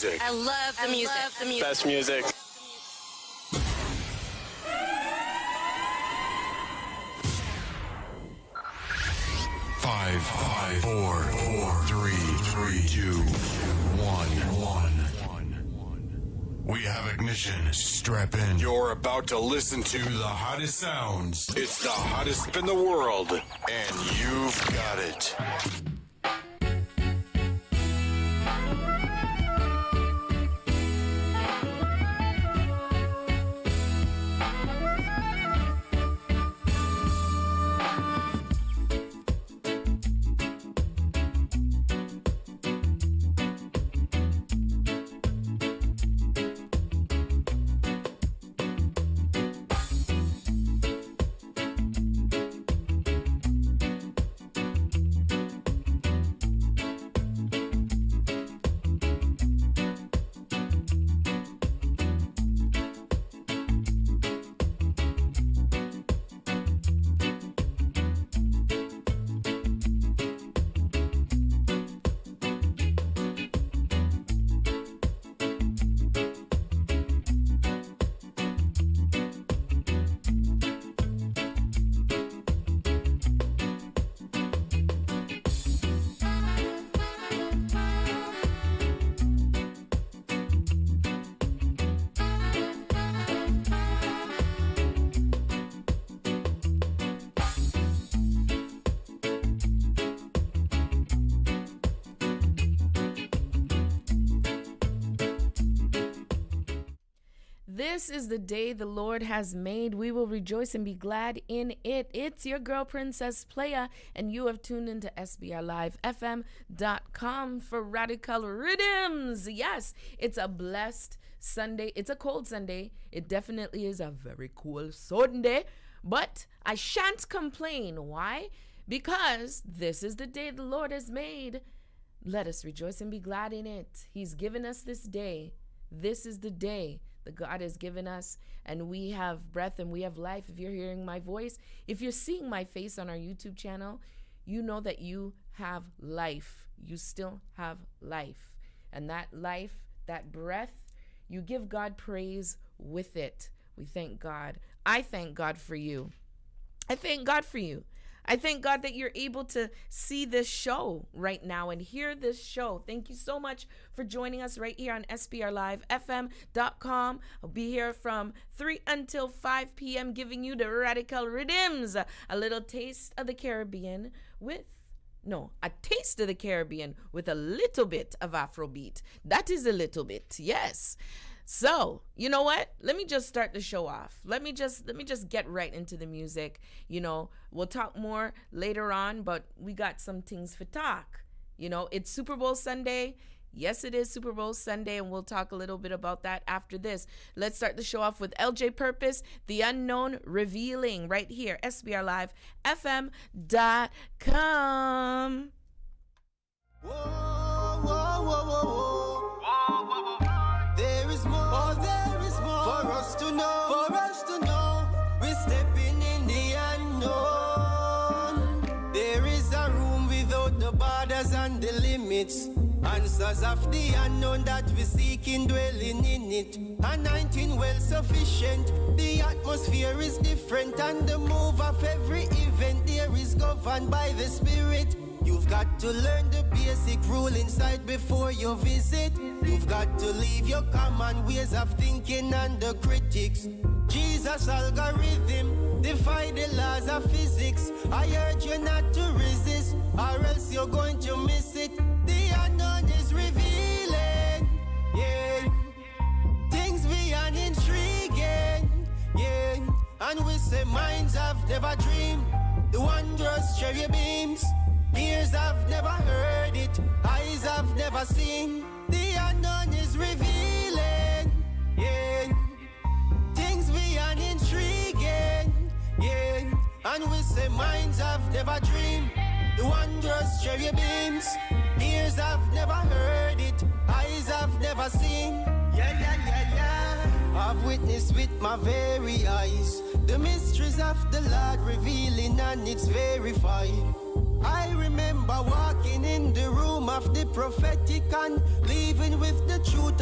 music. I love the music. Best music. Five, four, three, two, one. We have ignition. Strap in. You're about to listen to the hottest sounds. It's the hottest in the world, and you've got it. This is the day the Lord has made. We will rejoice and be glad in it. It's your girl, Princess Playa, and you have tuned into SPRLIVEFM.com for Radical Riddimz. Yes, it's a blessed Sunday. It's a cold Sunday. It definitely is a very cool Sunday, but I shan't complain. Why? Because this is the day the Lord has made. Let us rejoice and be glad in it. He's given us this day. This is the day that God has given us, and we have breath and we have life. If you're hearing my voice, if you're seeing my face on our YouTube channel, you know that you have life. You still have life. And that life, that breath, you give God praise with it. We thank God. I thank God for you. I thank God for you. I thank God that you're able to see this show right now and hear this show. Thank you so much for joining us right here on SPRLIVEFM.com. I'll be here from 3 until 5 p.m. giving you the Radical Riddimz, a little taste of the Caribbean a taste of the Caribbean with a little bit of Afrobeat. That is a little bit, yes. So, you know what? Let me just start the show off. Let me just get right into the music. You know, we'll talk more later on, but we got some things for talk. You know, it's Super Bowl Sunday. Yes, it is Super Bowl Sunday, and we'll talk a little bit about that after this. Let's start the show off with LJ Purpose, The Unknown Revealing, right here, SPRLIVEFM.com. Whoa, whoa, whoa, whoa, whoa. There is more for us to know. We're stepping in the unknown. There is a room without the borders and the limits. Answers of the unknown that we seeking, dwelling in it. Anointing well sufficient. The atmosphere is different, and the move of every event there is governed by the Spirit. You've got to learn the basic rule inside before you visit. You've got to leave your common ways of thinking and the critics. Jesus' algorithm defy the laws of physics. I urge you not to resist, or else you're going to miss it. The unknown is revealing, yeah. Things beyond intriguing, yeah. And we say minds have never dreamed the wondrous cherry beams. Ears have never heard it, eyes have never seen. The unknown is revealing, yeah. Things beyond intriguing, yeah. And we say minds have never dreamed the wondrous cherry beams. Ears have never heard it, eyes have never seen. I've witnessed with my very eyes the mysteries of the Lord revealing, and it's verified. I remember walking in the room of the prophetic and leaving with the truth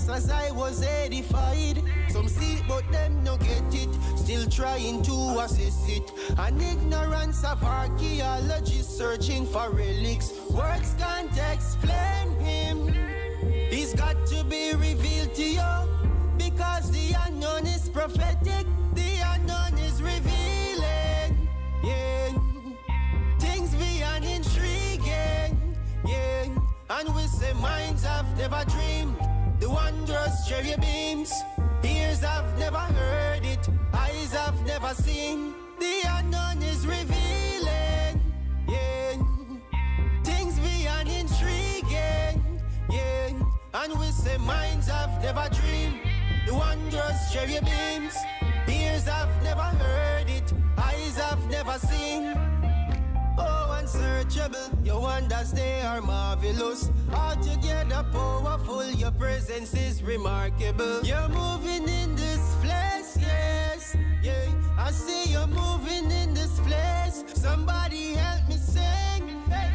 just as I was edified. Some see it, but them no get it. Still trying to assess it. An ignorance of archaeology, searching for relics. Words can't explain him. He's got to be revealed to you, because the unknown is prophetic. The unknown is revealing. Yeah, things beyond intriguing. Yeah, and we say minds have never dreamed. The wondrous cherry beams. Ears have never heard it. Eyes have never seen. The unknown is revealing. Yeah, things beyond intriguing. Yeah, and we say minds have never dreamed. The wondrous cherry beams. Ears have never heard it. Eyes have never seen. Oh, unsearchable, your wonders, they are marvelous. Altogether powerful, your presence is remarkable. You're moving in this place, yes, yeah. I see you're moving in this place. Somebody help me sing, hey.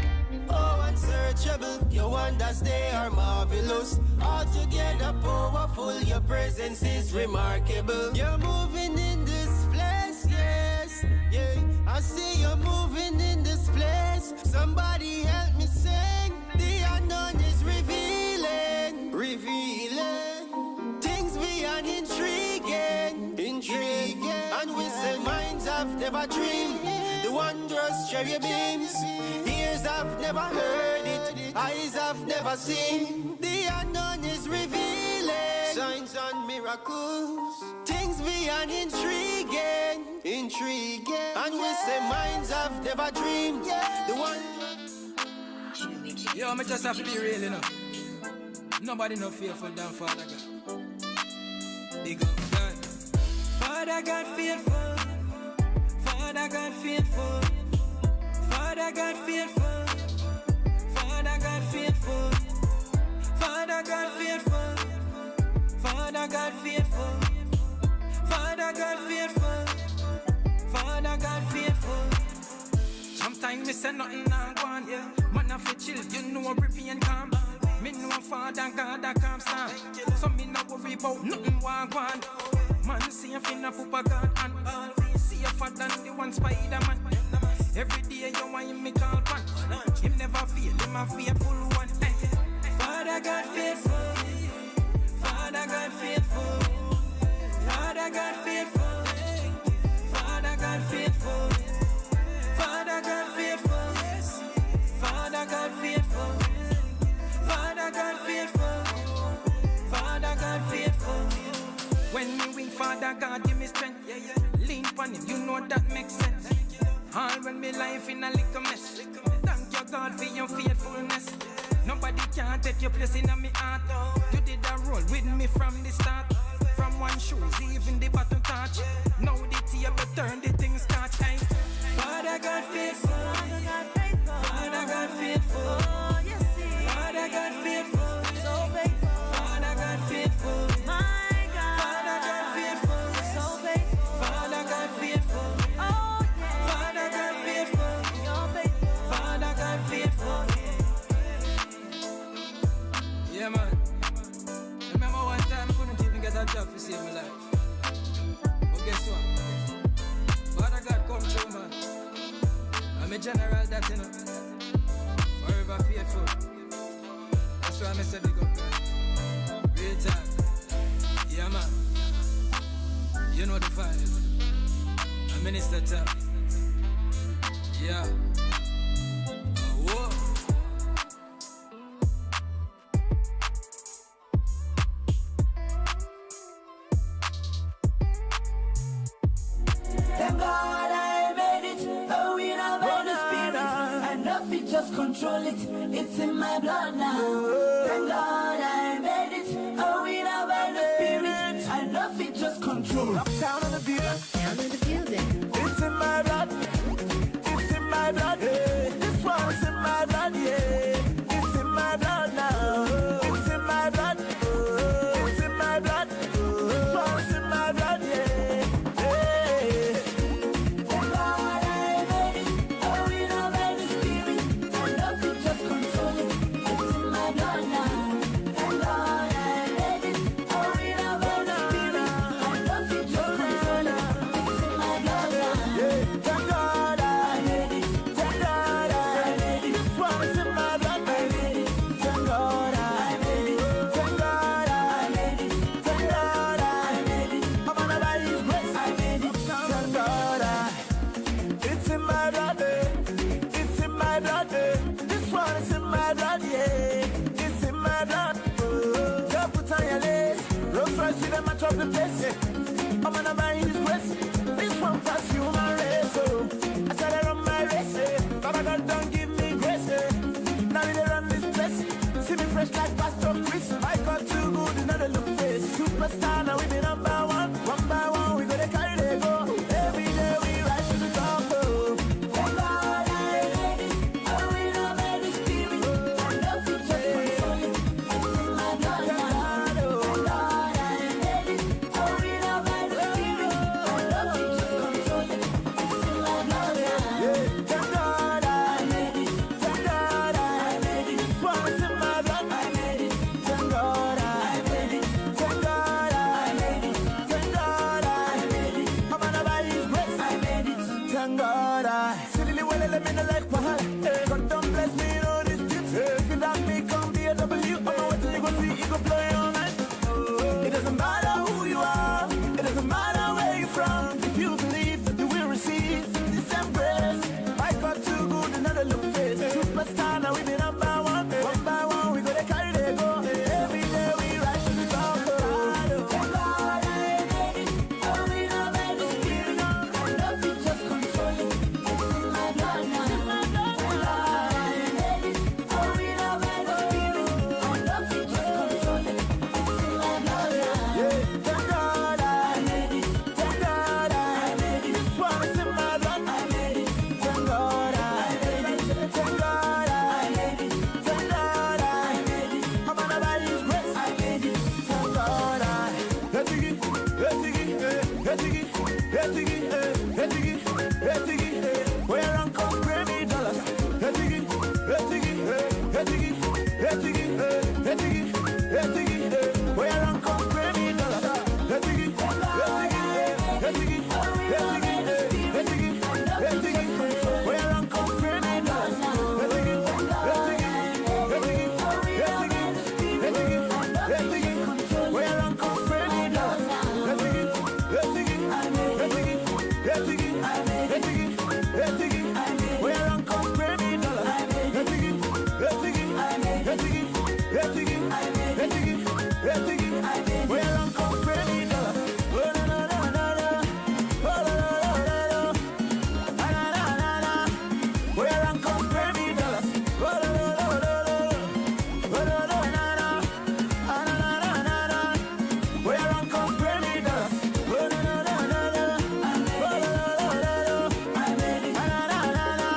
Oh, unsearchable, your wonders, they are marvelous. Altogether powerful, your presence is remarkable. You're moving in this place, yes, yeah. I see you're moving in this place. Somebody help me sing. The unknown is revealing, revealing things beyond intriguing, intriguing. And we say minds have never dreamed. The wondrous cherry beams. Ears have never heard it. Eyes have never seen. The unknown is revealing signs and miracles. Things beyond intriguing, intriguing. And we say minds have never dreamed. The one. Yo, me just have to be real, you know. Nobody no fearful than Father God. Big up God. Father God fearful. Father God fearful. Father God fearful. Father God fearful. Father God fearful. Father God fearful. Father God fearful. Father God fearful. Sometimes me say nothing not go on, yeah. Man I feel chill, you know I'm rippy and calm. Me know Father God that can't stand. So me not worry about nothing want go on. Man see a finna pupa God and all. See a fat than the one Spider-Man. Every day you want me call pan. Him never feel, him a faithful one. Father God faithful. Father God faithful. Father God faithful. Father God faithful. Father God faithful. Father God faithful. Father God faithful. Father God faithful. When me win, Father God give me strength. Lean on him, you know that makes sense. All when me life in a little mess. Thank you God for your faithfulness. Nobody can take your place in me heart. You did a roll with me from the start. From one shoes, even the bottom touch. Now the table turn, the things start. Father God faithful. Father God faithful. Father God faithful. Father God faithful. My God. Father God faithful. Father God faithful. Father God faithful. Father God faithful. Yeah, man. Remember one time I couldn't even get a job to save my life. But guess what? Father God come through, man. I'm a general that, you know. Forever faithful. That's why I said big up, man. Real time. Yeah, man. You know the vibe. I'm Minister Top. Yeah. Whoa. Thank God I made it, a winner by the Spirit, and nothing just control it, it's in my blood now. Thank God I made it, a winner by the Spirit, and nothing just control. Down in the building. Down in the building. It's in my blood. It's in my blood. Yeah. This one's in my blood. Yeah. It's in my blood now. It's in my blood. It's in my blood. This one's in my blood. Yeah. Thank God I made it, a winner by the Spirit, and nothing just control it, it's in my blood now. Thank God I made it, I see them match up the place. I'm gonna buy his grace. This one pass human race. So I said I run my race. Baba God don't give me grace. Now we dey run this place. See me fresh like Pastor Chris. I got too good, another look face. Superstar, now we be number one. One by one, we go to carry they go. Every day we rise to the top. Oh. Thank God I made it. Oh, we know made the spirit. I love it, just control it. It's in my blood now. Thank God I made it. Oh, we know made the spirit. I love it, just control it. It's in my blood now. Thank God I made it. Thank God I made it. This one is in my blood. I made it. Thank God I made it. Thank God I made it. Thank God I made it. I'm gonna buy his grace. I made it. Thank God I. Silly well, let me know like Pahal. God don't bless me, no dispute. If you don't me, come be a W. I'm gonna wait till you go see, you go play all night. It doesn't matter who you are. It doesn't matter where you're from. If you believe, you will receive this embrace. I got too good, another look face. Superstar, now we be number one. One by one, we go to carry they go. Every day we rise to the top. Thank God I made it. Oh, we know made the spirit. I love it, just control it. It's in my blood now. Thank God I made it. Oh, we know made the spirit. I love it, just control it. It's in my blood now. Thank God I made it. Thank God I made it. This one is in my blood. I made it. Thank God I made it. Thank God I made it. Thank God I made it. I'm gonna buy his grace. I made it. Thank God I. Etigi, etigi, etigi, etigi, etigi, where I'm come pay me dollars. Etigi, etigi, etigi, etigi, etigi, etigi, where I'm come pay me dollars. Etigi, etigi, etigi, etigi, etigi, etigi, where I'm come pay me dollars. Etigi, etigi, etigi, etigi, etigi, etigi, where I'm come pay me dollars. Etigi, etigi, etigi, etigi, etigi, etigi, where I'm come pay me dollars. Etigi, etigi, etigi, etigi, etigi, etigi, where I'm come pay me dollars. Oh na na na na na, oh la la la la, ah na na na na, where I'm come pay me dollars. Oh la la la la la, oh la la na na, ah na na na na na, where I'm come pay me dollars. Oh na na na na na, oh la la la la la, ah na na na na,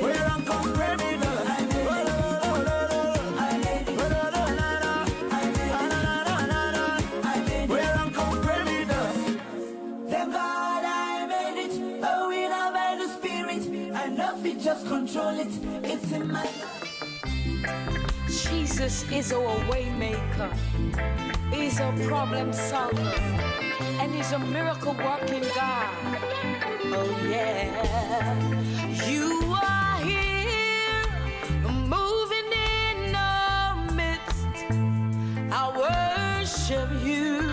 where I'm come pay me dollars. Oh la la la la la, oh la la na na, ah na na na na na, where I'm come pay me dollars. Thank God I made it. Oh, we know by the spirit. I love it, just control it. It's in my Jesus is our way maker. He's a problem solver. And he's a miracle working God. Oh yeah. You are here, moving in our midst. I worship you.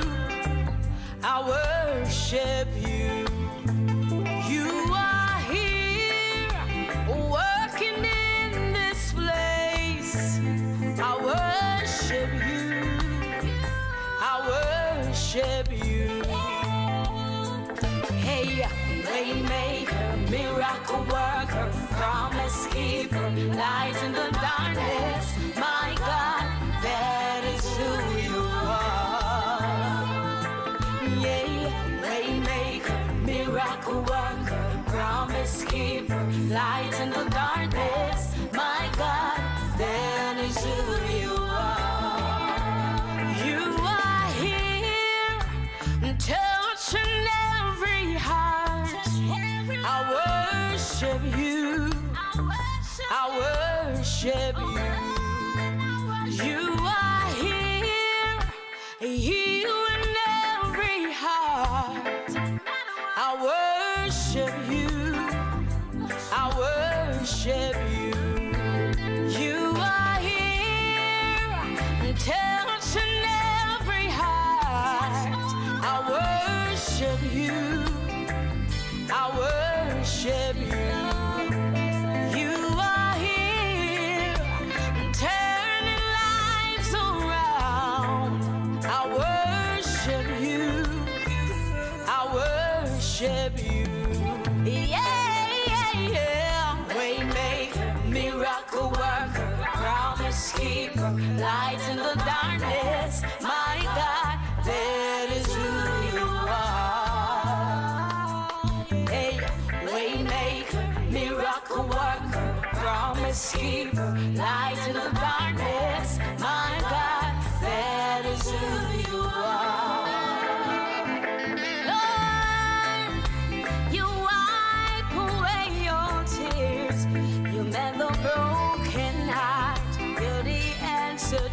I worship you. You are here, working in this place. I worship you. I worship you. Hey, waymaker, miracle worker, promise keeper, light in the darkness. My God, that is who you are. Yeah, waymaker, miracle worker, promise keeper, light in the darkness. My God, that is who you are. You are here, touching every heart. I worship you. I worship you. You are here, healing every heart. I worship you. I worship you. You are here, touching every heart. I worship you. I worship you. You are here, turning lives around. I worship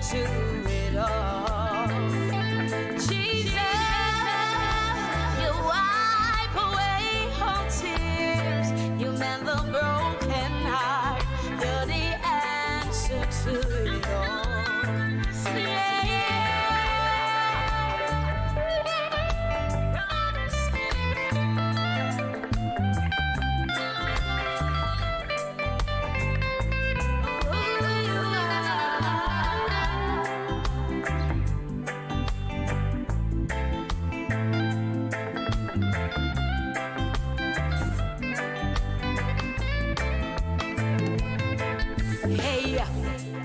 to it all. Jesus, you wipe away all tears. You mend the broken heart. You're the answer to it all. Hey,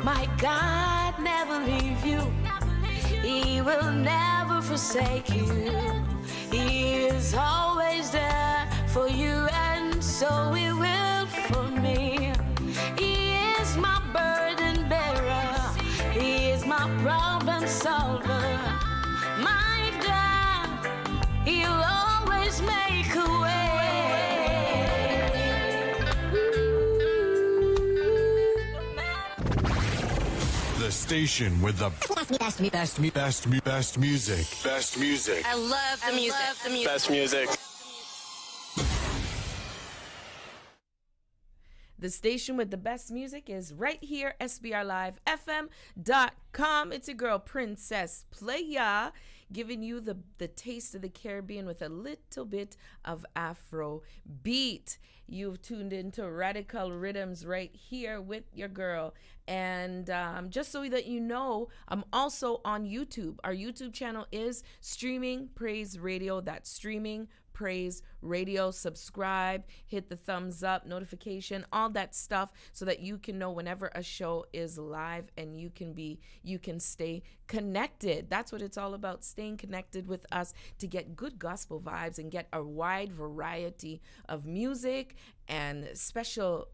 my God never leave you. He will never forsake you. He is always there for you, and so he will for me. He is my burden bearer. He is my problem solver. My God, he'll always make a way. The station with the best music. Best music. I love the music. Best music. The station with the best music is right here, SPRLIVEFM.com. It's your girl, Princess Playa, giving you the taste of the Caribbean with a little bit of Afro beat. You've tuned into Radical Riddimz right here with your girl. And just so that you know, I'm also on YouTube. Our YouTube channel is Streaming Praise Radio. That's Streaming Praise Radio. Subscribe, hit the thumbs up, notification, all that stuff, so that you can know whenever a show is live and you can stay connected. That's what it's all about, staying connected with us to get good gospel vibes and get a wide variety of music and special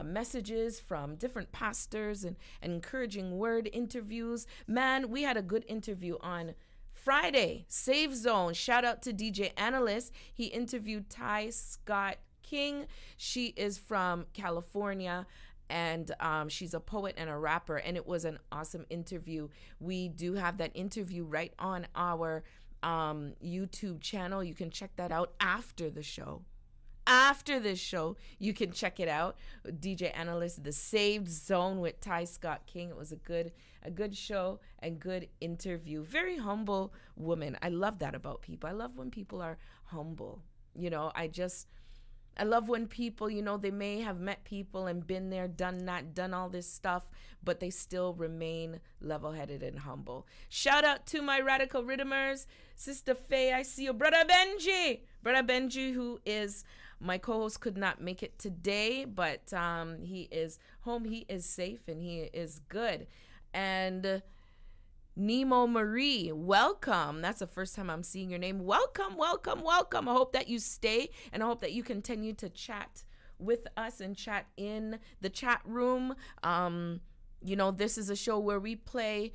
messages from different pastors and encouraging word interviews. Man, we had a good interview on Friday. Save Zone. Shout out to DJ Analyst. He interviewed Ty Scott King. She is from California, and she's a poet and a rapper, and it was an awesome interview. We do have that interview right on our YouTube channel. You can check that out after the show. After this show, you can check it out. DJ Analyst, The Saved Zone with Ty Scott King. It was a good show and good interview. Very humble woman. I love that about people. I love when people are humble. You know, I love when people, you know, they may have met people and been there, done that, done all this stuff, but they still remain level-headed and humble. Shout out to my Radical Riddimers. Sister Faye, I see you. Brother Benji, who is my co-host, could not make it today, but he is home, he is safe, and he is good. And Nemo Marie, welcome. That's the first time I'm seeing your name. Welcome. I hope that you stay, and I hope that you continue to chat with us and chat in the chat room. You know, this is a show where we play,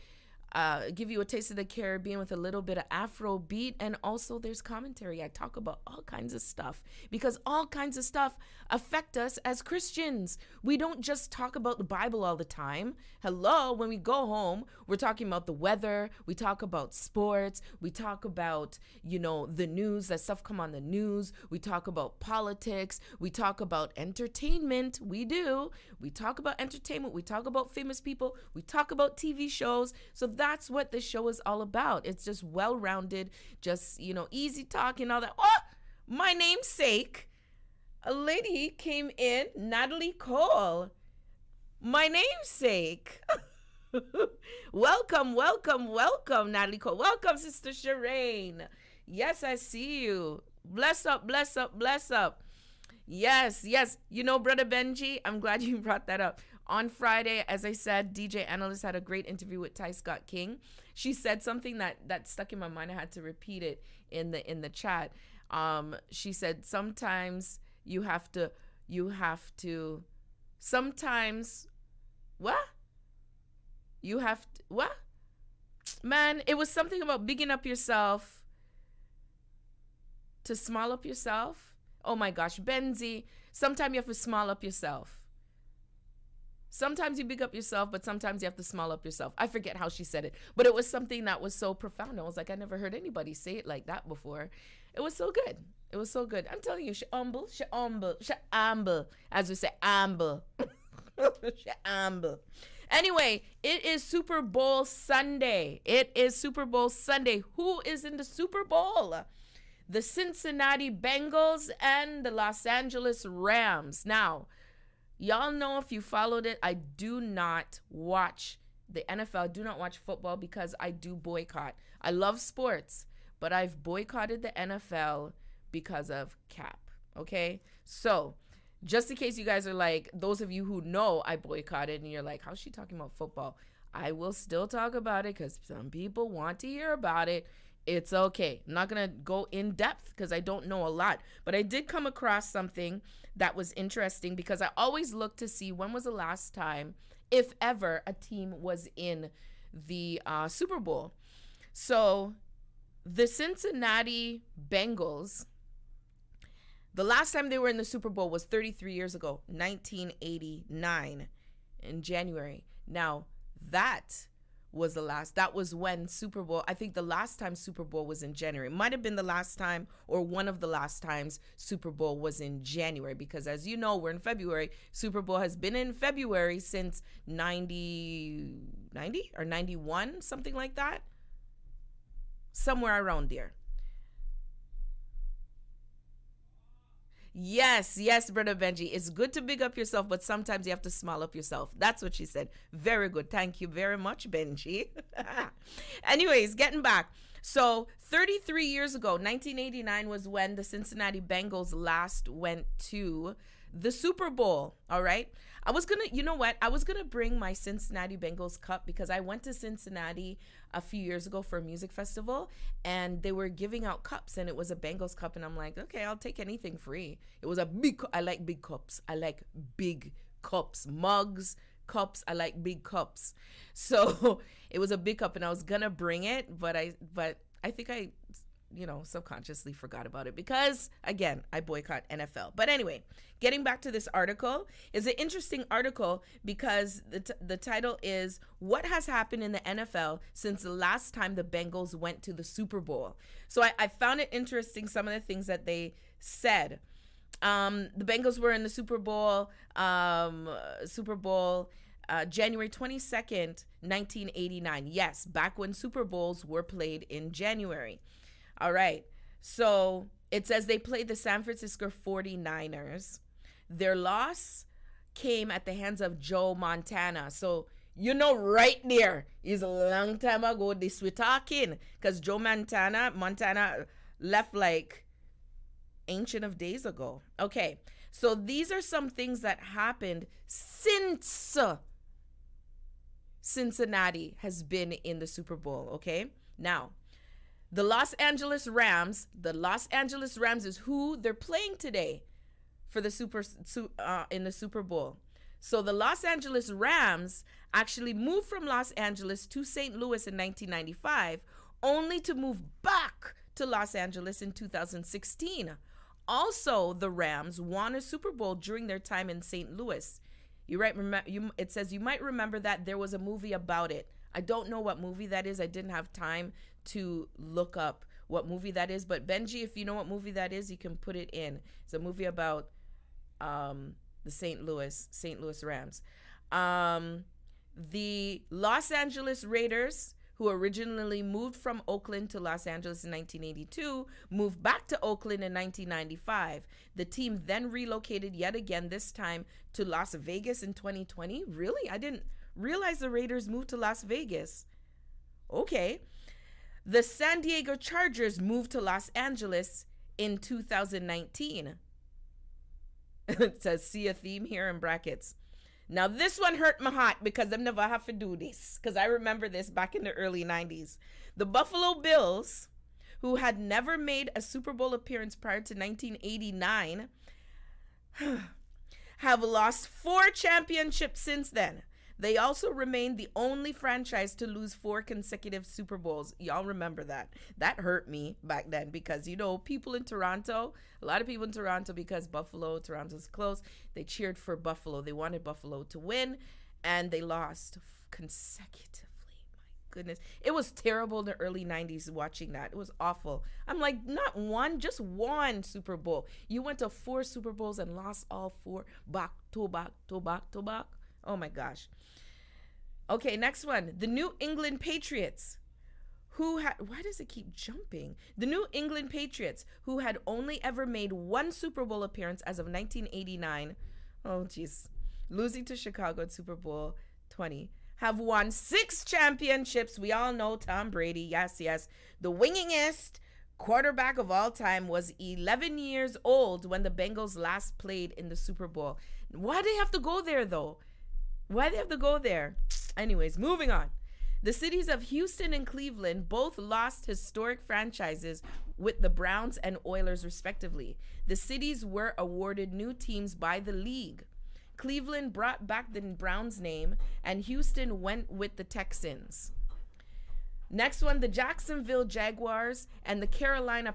give you a taste of the Caribbean with a little bit of Afro beat, and also there's commentary. I talk about all kinds of stuff because all kinds of stuff affect us as Christians. We don't just talk about the Bible all the time. Hello, when we go home, we're talking about the weather, we talk about sports, we talk about, you know, the news, that stuff come on the news, we talk about politics, we talk about entertainment, we do. We talk about entertainment, we talk about famous people, we talk about TV shows. So that's what this show is all about. It's just well-rounded, just, you know, easy talk and all that. Oh, my namesake, a lady came in, Natalie Cole. My namesake. Welcome, Natalie Cole. Welcome, Sister Shireen. Yes, I see you. Bless up. Yes. You know, Brother Benji, I'm glad you brought that up. On Friday, as I said, DJ Analyst had a great interview with Ty Scott King. She said something that stuck in my mind. I had to repeat it in the chat. She said, sometimes you have to, sometimes, what? You have to, what? Man, it was something about bigging up yourself to small up yourself. Oh my gosh, Benji, sometimes you have to small up yourself. Sometimes you big up yourself, but sometimes you have to small up yourself. I forget how she said it, but it was something that was so profound. I was like, I never heard anybody say it like that before. It was so good. It was so good. I'm telling you, she humble, as we say, humble. She humble. Anyway, it is Super Bowl Sunday. It is Super Bowl Sunday. Who is in the Super Bowl? The Cincinnati Bengals and the Los Angeles Rams. Now, y'all know if you followed it, I do not watch the NFL. I do not watch football because I do boycott. I love sports, but I've boycotted the NFL because of Cap. Okay? So, just in case you guys are like, those of you who know I boycotted and you're like, how's she talking about football? I will still talk about it because some people want to hear about it. It's okay. I'm not going to go in depth because I don't know a lot. But I did come across something that was interesting because I always look to see when was the last time, if ever, a team was in the Super Bowl. So the Cincinnati Bengals, the last time they were in the Super Bowl was 33 years ago, 1989 in January. Now, that was when Super Bowl, I think the last time Super Bowl was in January. Might have been the last time or one of the last times Super Bowl was in January because as you know, we're in February. Super Bowl has been in February since 90 or 91, something like that. Somewhere around there. Yes, Brother Benji. It's good to big up yourself, but sometimes you have to small up yourself. That's what she said. Very good. Thank you very much, Benji. Anyways, getting back. So 33 years ago, 1989 was when the Cincinnati Bengals last went to the Super Bowl. All right. I was going to bring my Cincinnati Bengals cup because I went to Cincinnati a few years ago for a music festival and they were giving out cups and it was a Bengals cup. And I'm like, okay, I'll take anything free. It was a big, I like big cups. I like big cups, mugs, cups. I like big cups. So it was a big cup and I was going to bring it, but I think I subconsciously forgot about it because, again, I boycott NFL. But anyway, getting back to this article is an interesting article because the title is What Has Happened in the NFL Since the Last Time the Bengals Went to the Super Bowl. So I found it interesting, some of the things that they said. The Bengals were in the Super Bowl, January 22nd, 1989. Yes, back when Super Bowls were played in January. All right. So it says they played the San Francisco 49ers. Their loss came at the hands of Joe Montana. So, right there is a long time ago this we're talking because Joe Montana left like ancient of days ago. Okay. So these are some things that happened since Cincinnati has been in the Super Bowl. Okay. Now, the Los Angeles Rams is who they're playing today for the in the Super Bowl. So the Los Angeles Rams actually moved from Los Angeles to St. Louis in 1995, only to move back to Los Angeles in 2016. Also, the Rams won a Super Bowl during their time in St. Louis. It says you might remember that there was a movie about it. I don't know what movie that is. I didn't have time to look up what movie that is. But Benji, if you know what movie that is, you can put it in. It's a movie about the St. Louis Rams. The Los Angeles Raiders, who originally moved from Oakland to Los Angeles in 1982, moved back to Oakland in 1995. The team then relocated yet again, this time to Las Vegas in 2020. Really? I didn't realize the Raiders moved to Las Vegas. Okay. The San Diego Chargers moved to Los Angeles in 2019. It says, see a theme here in brackets. Now, this one hurt my heart because I've never have to do this because I remember this back in the early 90s. The Buffalo Bills, who had never made a Super Bowl appearance prior to 1989, have lost 4 championships since then. They also remain the only franchise to lose 4 consecutive Super Bowls. Y'all remember that. That hurt me back then because, people in Toronto, a lot of people in Toronto, because Toronto's close, they cheered for Buffalo. They wanted Buffalo to win. and they lost consecutively. My goodness. It was terrible in the early 90s watching that. It was awful. I'm like, not one, just one Super Bowl. You went to 4 Super Bowls and lost all 4 back to back to back to back. Oh my gosh. Okay, next one. The New England Patriots, why does it keep jumping? The New England Patriots, who had only ever made 1 Super Bowl appearance as of 1989. Oh, jeez. Losing to Chicago at Super Bowl 20. Have won 6 championships. We all know Tom Brady. Yes, yes. The wingingest quarterback of all time was 11 years old when the Bengals last played in the Super Bowl. Why do they have to go there, though? Why do they have to go there? Anyways, moving on. The cities of Houston and Cleveland both lost historic franchises with the Browns and Oilers, respectively. The cities were awarded new teams by the league. Cleveland brought back the Browns name, and Houston went with the Texans. Next one, the Jacksonville Jaguars and the Carolina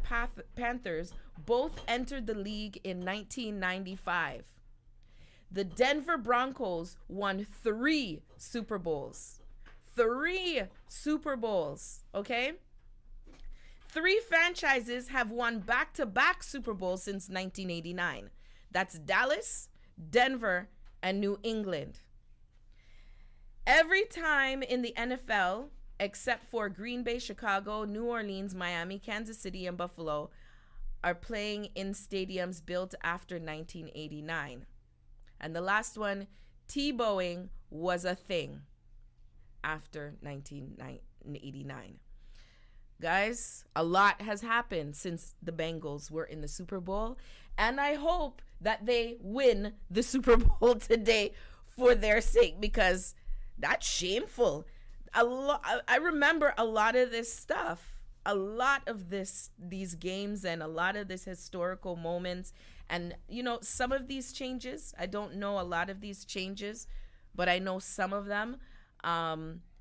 Panthers both entered the league in 1995. The Denver Broncos won 3 Super Bowls. 3 Super Bowls, okay? 3 franchises have won back-to-back Super Bowls since 1989. That's Dallas, Denver, and New England. Every time in the NFL, except for Green Bay, Chicago, New Orleans, Miami, Kansas City, and Buffalo, are playing in stadiums built after 1989. And the last one, Tebowing was a thing after 1989. Guys, a lot has happened since the Bengals were in the Super Bowl, and I hope that they win the Super Bowl today for their sake, because that's shameful. I remember a lot of this stuff, a lot of these games, and a lot of this historical moments. And, you know, some of these changes, I don't know a lot of these changes, but I know some of them.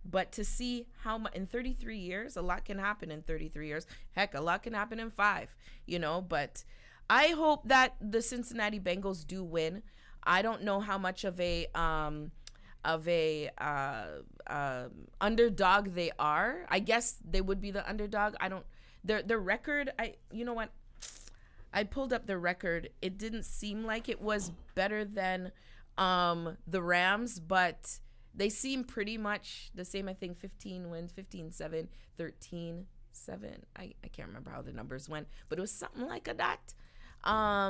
But to see how much in 33 years, a lot can happen in 33 years. Heck, a lot can happen in 5, you know. But I hope that the Cincinnati Bengals do win. I don't know how much of a underdog they are. I guess they would be the underdog. Their record, you know what? I pulled up the record. It didn't seem like it was better than the Rams, but they seem pretty much the same. I think 15 wins, 15-7, 13-7. I can't remember how the numbers went, but it was something like that. I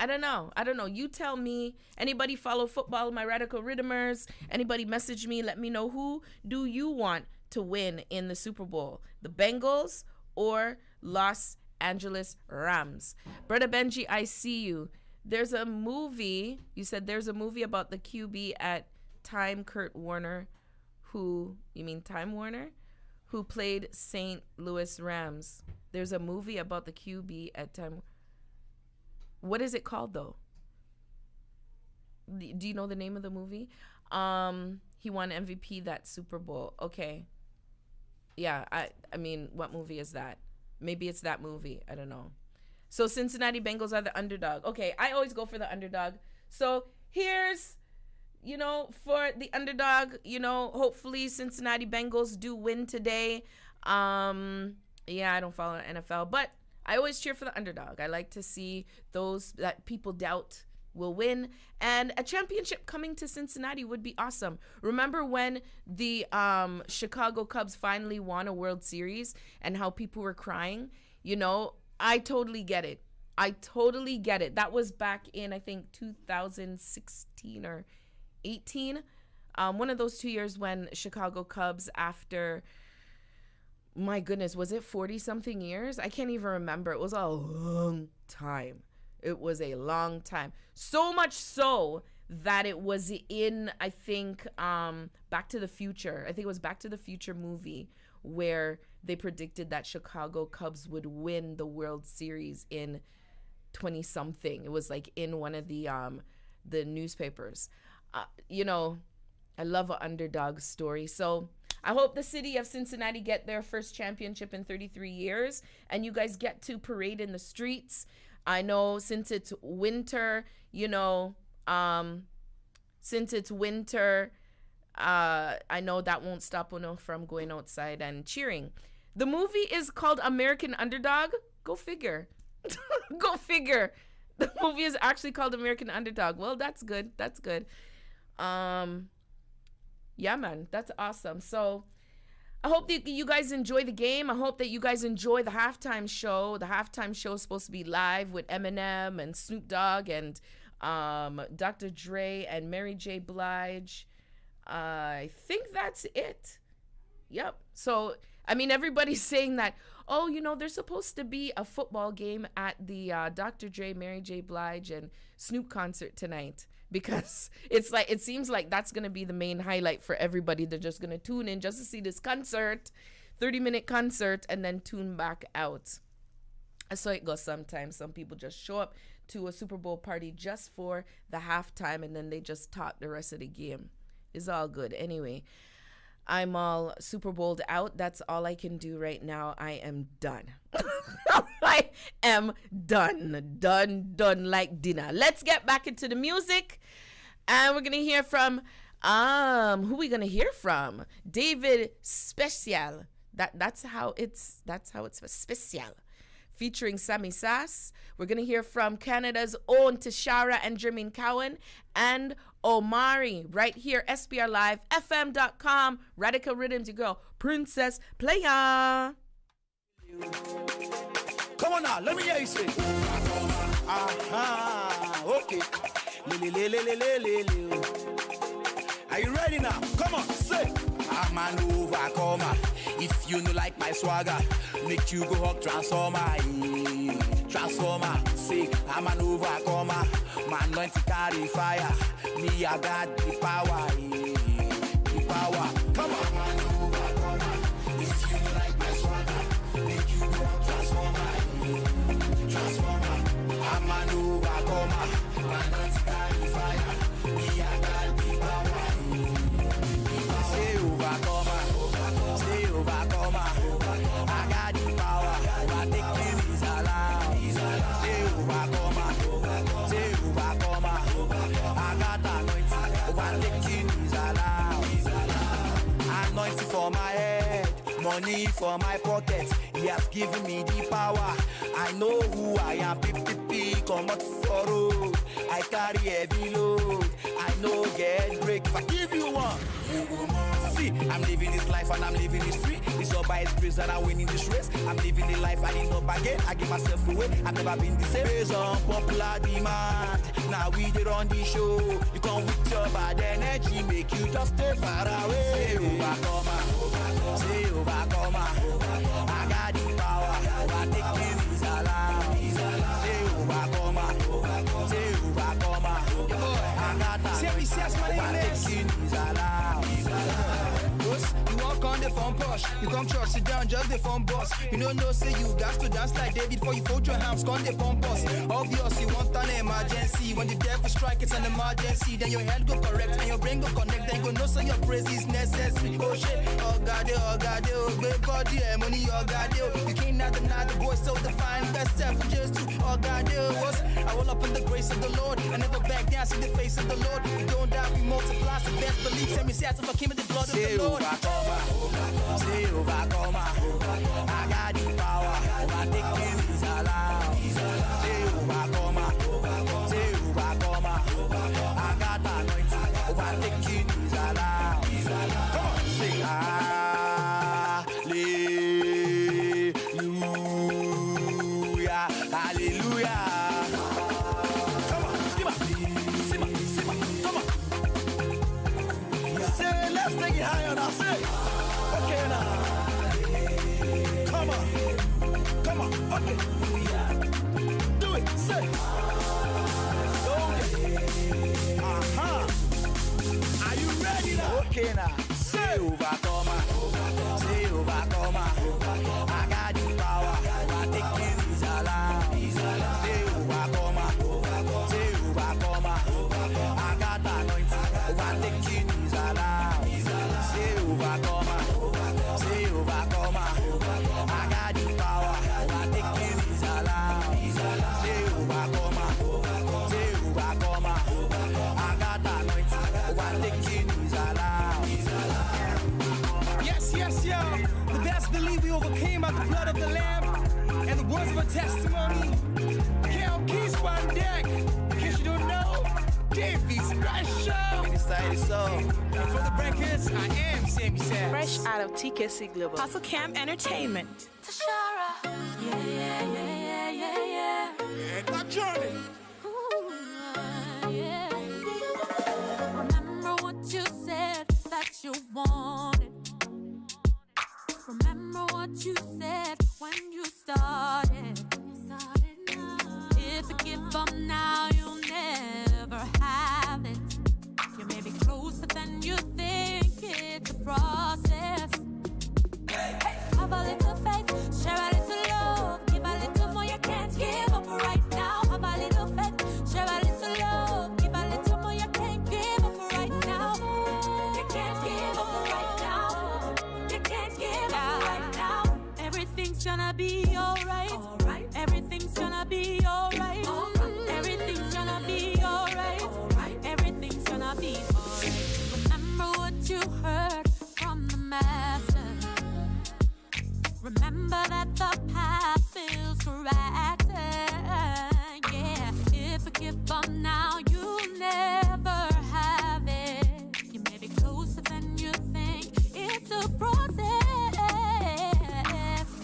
don't know. You tell me. Anybody follow football, my radical Riddimz? Anybody message me? Let me know, who do you want to win in the Super Bowl? The Bengals or Los Angeles Rams? Brother Benji, I see you. There's a movie. You said there's a movie about the QB at Time Warner, who played St. Louis Rams. There's a movie about the QB at Time. What is it called, though? Do you know the name of the movie? He won MVP that Super Bowl. Okay. Yeah, I mean, what movie is that? Maybe it's that movie. I don't know. So Cincinnati Bengals are the underdog. Okay, I always go for the underdog. So here's, for the underdog, hopefully Cincinnati Bengals do win today. Yeah, I don't follow NFL, but I always cheer for the underdog. I like to see those that people doubt will win. And a championship coming to Cincinnati would be awesome. Remember when the Chicago Cubs finally won a World Series and how people were crying? I totally get it. That was back in, I think, 2016 or 18. One of those 2 years when Chicago Cubs, after, my goodness, was it 40 something years? I can't even remember. It was a long time. So much so that it was in, I think, Back to the Future. I think it was Back to the Future movie where they predicted that Chicago Cubs would win the World Series in 20 something. It was like in one of the newspapers. I love an underdog story. So I hope the city of Cincinnati get their first championship in 33 years and you guys get to parade in the streets. I know since it's winter, since it's winter, I know that won't stop Uno from going outside and cheering. The movie is called American Underdog. Go figure. Go figure. The movie is actually called American Underdog. Well, that's good. That's good. Yeah, man, that's awesome. So I hope that you guys enjoy the game. I hope that you guys enjoy the halftime show. The halftime show is supposed to be live with Eminem and Snoop Dogg and Dr. Dre and Mary J. Blige. I think that's it. Yep. So, I mean, everybody's saying that, oh, you know, there's supposed to be a football game at the Dr. Dre, Mary J. Blige, and Snoop concert tonight, because it seems like that's going to be the main highlight for everybody. They're just going to tune in just to see this concert, 30-minute concert, and then tune back out. So it goes sometimes. Some people just show up to a Super Bowl party just for the halftime, and then they just talk the rest of the game. It's all good. Anyway, I'm all Super Bowled out. That's all I can do right now. I am done. I am done. Done like dinner. Let's get back into the music. And we're going to hear from, who we going to hear from? David Special. That's how it's Special. Featuring Sammy Sass. We're going to hear from Canada's own Tashara and Jermaine Cowan and Omari right here, SPRLIVEFM.com. Radical Riddimz, your girl, Princess Playa. Come on now, let me hear you say. Okay. Are you ready now? Come on, say. I'm an overcomer. If you know like my swagger, make you go up transformer. Transformer, say I'm an overcomer. My anointing carry fire. Me, I got the power. The power. Come on. I'm an overcomer. If you know like my swagger, make you go up transformer. Transformer. I'm an overcomer. My anointing carry fire. Me, I got the power. Say overcomer. Say overcomer. I got the power. Overtaking is allowed. Say overcomer. Say overcomer. I got anointing. Overtaking is allowed. Anointing for my head. Money for my pocket. He has given me the power. I know who I am. Come out for road. I carry heavy load. I know get break. If I give you one, you go more. See, I'm living this life and I'm living this free. It's all by His grace that I'm winning this race. I'm living the life I did not bargain. I give myself away. I've never been the same. Based on popular demand. Now we did on the show. You come with your bad energy, make you just stay far away. Say overcomer. Say overcomer. I got the power. Overtaking is allowed. Say overcomer. Say overcomer. I got that. Overtaking is allowed. You walk on the phone push. You come church, sit down, just the phone boss. You don't know, say you got to dance like David before you fold your hands, con the pump us. Obvious, you want an emergency. When the devil strike, it's an emergency. Then your head go correct and your brain go connect. Then you go know, so your praise is necessary. Oh shit, oh God, oh big body, money, oh God, you can't deny the voice so divine. Best self from just to, oh God, was. I will up in the grace of the Lord. I never back down, see the face of the Lord. We don't die, we multiply. So best believe, tell me, say, I came in the blood of the Lord. Say overcomer. I got the power. Overtaking is allowed. Say overcomer. Say overcomer. I got the anointing. Overtaking is allowed. Come on, say hallelujah. Hallelujah. Come on, simmer. Come on. Say, let's take it higher now. Say. Okay now. Come on, okay. Do it, say. Are you ready now? Okay now. Say overcomer. Say overcomer. I got the power. Overtaking is allowed. Say overcomer. Say overcomer. I got the anointing. Overtaking is allowed. Say overcomer. Say overcomer. I got the power. Overtaking is allowed. But best believe we overcame by the blood of the Lamb and the words of a testimony. Count keys on deck. In case you don't know, Davey Special. We decided so. And for the records, I am Sammy Sass. Fresh out of TKC Global. Hustle Camp Entertainment. Tashara. Yeah. And my journey. Remember what you said that you wanted. Remember what you said when you started. If you give up now, you'll never have it. You may be closer than you think. It's a process. Have a little faith, share a little love, give a little more. You can't give up right now. Have a little faith, share a little love, give a little more. You can't give up right now. You can't give up right now. You can't give up right now. Everything's gonna be alright. Everything's gonna be alright. Everything's gonna be alright. Everything's gonna be alright. Remember what you heard from the master. Remember that the path feels correct. Yeah, if you give up now, you'll never have it. You may be closer than you think. It's a process.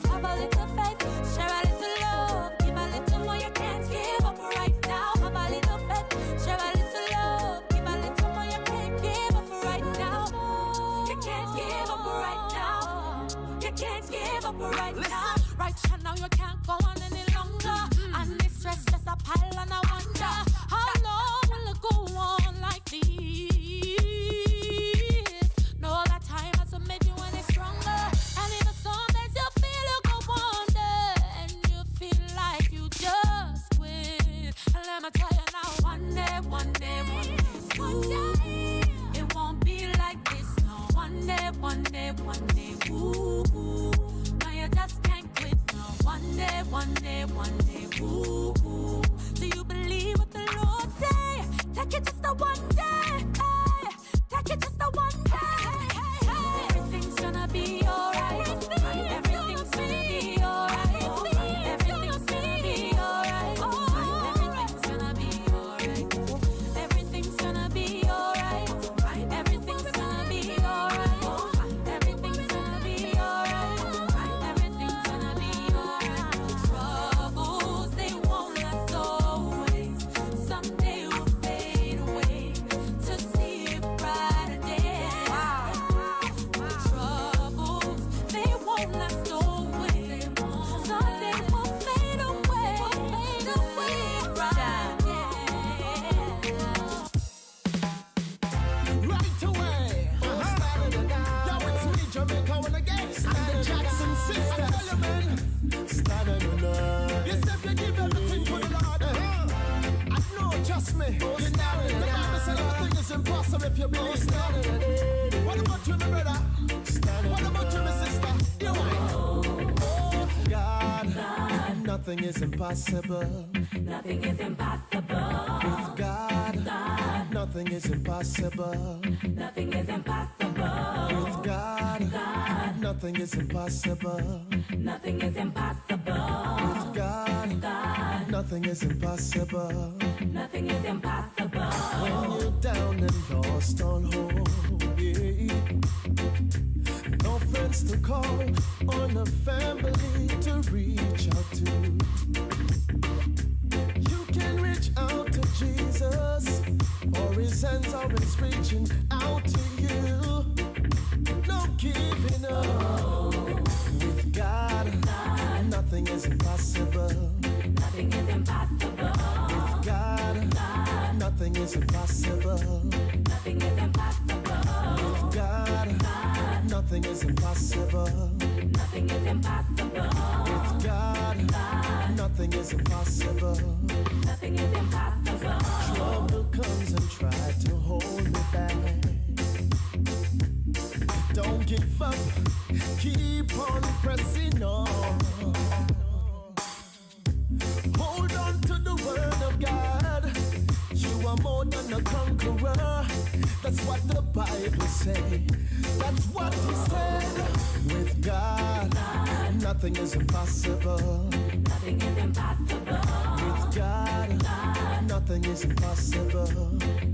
Have a little faith, share a little love, give a little more. You can't give up right now. Have a little faith, share a little love, give a little more. You can't give up right now. You can't give up right now. You can't give up right now. Right now you can't go on any longer. And this stress just a pile and I wonder how long will it go on like this? No, that time has made you any stronger. And even some days you feel you go under and you feel like you just quit. And let me tell you now, one day, it won't be like this. No, one day, ooh. No, you just can't quit. No, one day, ooh. Do you believe what the Lord say? Take it just a one day. Hey. Take it just a one day. Everything's gonna be alright. Everything's gonna be alright. Everything's gonna be alright. Everything's gonna be alright. Everything's gonna be alright. Everything's gonna be alright. Everything's gonna be alright. Everything's gonna be alright. Troubles, they won't last always. Someday will fade away to see a brighter day. Troubles, they won't last always. Someday will fade away. Brighter day. Right away. Yo, it's me, Jamaica, when again. And the Jackson sisters. Yes, if you give everything to the Lord. I know, trust me. The Bible says nothing is impossible if you believe. What about you, my brother? What about you, my sister? You With God, nothing is impossible. Nothing is impossible. With God, nothing is impossible. Nothing is impossible. With God, nothing is impossible. Nothing is impossible. With God, nothing is impossible. Nothing is impossible. When you're down and lost on hope, yeah. No friends to call, or no family to reach out to. You can reach out to Jesus, or his hands always reaching out to you. No giving up. With God, nothing is impossible. Nothing is impossible. With God, nothing is impossible. Nothing is impossible. With God, nothing is impossible. Nothing is impossible. With God, nothing is impossible. Nothing is impossible. Trouble comes and try to hold me back. Don't give up, keep on pressing on. Hold on to the word of God. You are more than a conqueror. That's what the Bible says. That's what he said. With God, nothing is impossible. Nothing is impossible. With God, nothing is impossible.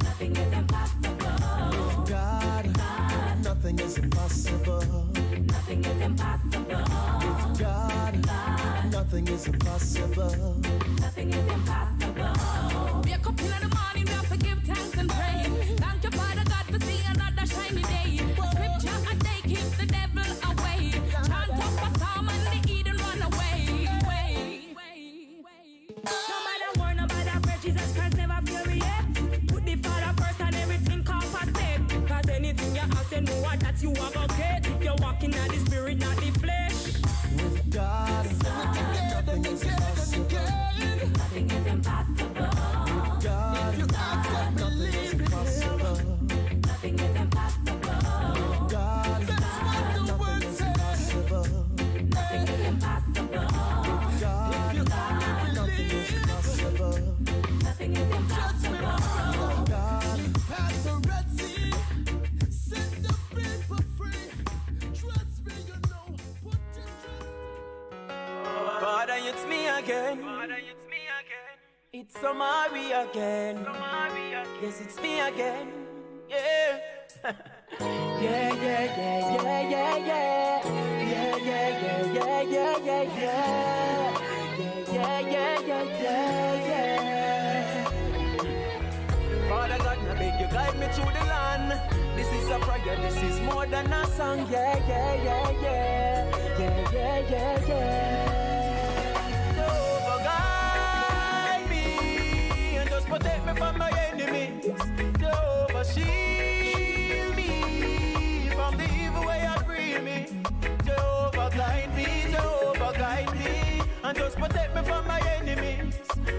Nothing is impossible. With God, nothing is impossible. Nothing is impossible. With God, nothing is impossible. Nothing is impossible. Wake up in the morning, we have to give thanks and praise. Thank you, Father God, for seeing another shiny day. Scripture a day keeps the devil away. Chant up a psalm and the Eden run away. No matter war, no matter prayer, Jesus Christ never fear me yet. Put the Father first and everything come for step. Cause anything you ask, you know what that you are gonna get. If you're walking in the spirit, not the flesh. With God, nothing is impossible. Nothing is impossible. With God, nothing is impossible. Nothing is impossible. With God, nothing is impossible. Nothing is impossible. With God, nothing is impossible. Nothing is impossible. With God, Past the Red Sea, set the people free. Trust me, you know. Put your trust. Father, it's me again. It's Omari again. Yes, it's me again. Yeah. Yeah, yeah, yeah, yeah, yeah, yeah. Yeah, yeah, yeah, yeah, yeah, yeah, yeah. Yeah, yeah, yeah, yeah, yeah. Father God, now beg you guide me through the land. This is a prayer, this is more than a song. Yeah, yeah, yeah, yeah. Yeah, yeah, yeah, yeah. Jehovah, guide me and just protect me from my enemies. Jehovah, shield me from the evil way I bring me. Jehovah, guide me and just protect me from my enemies.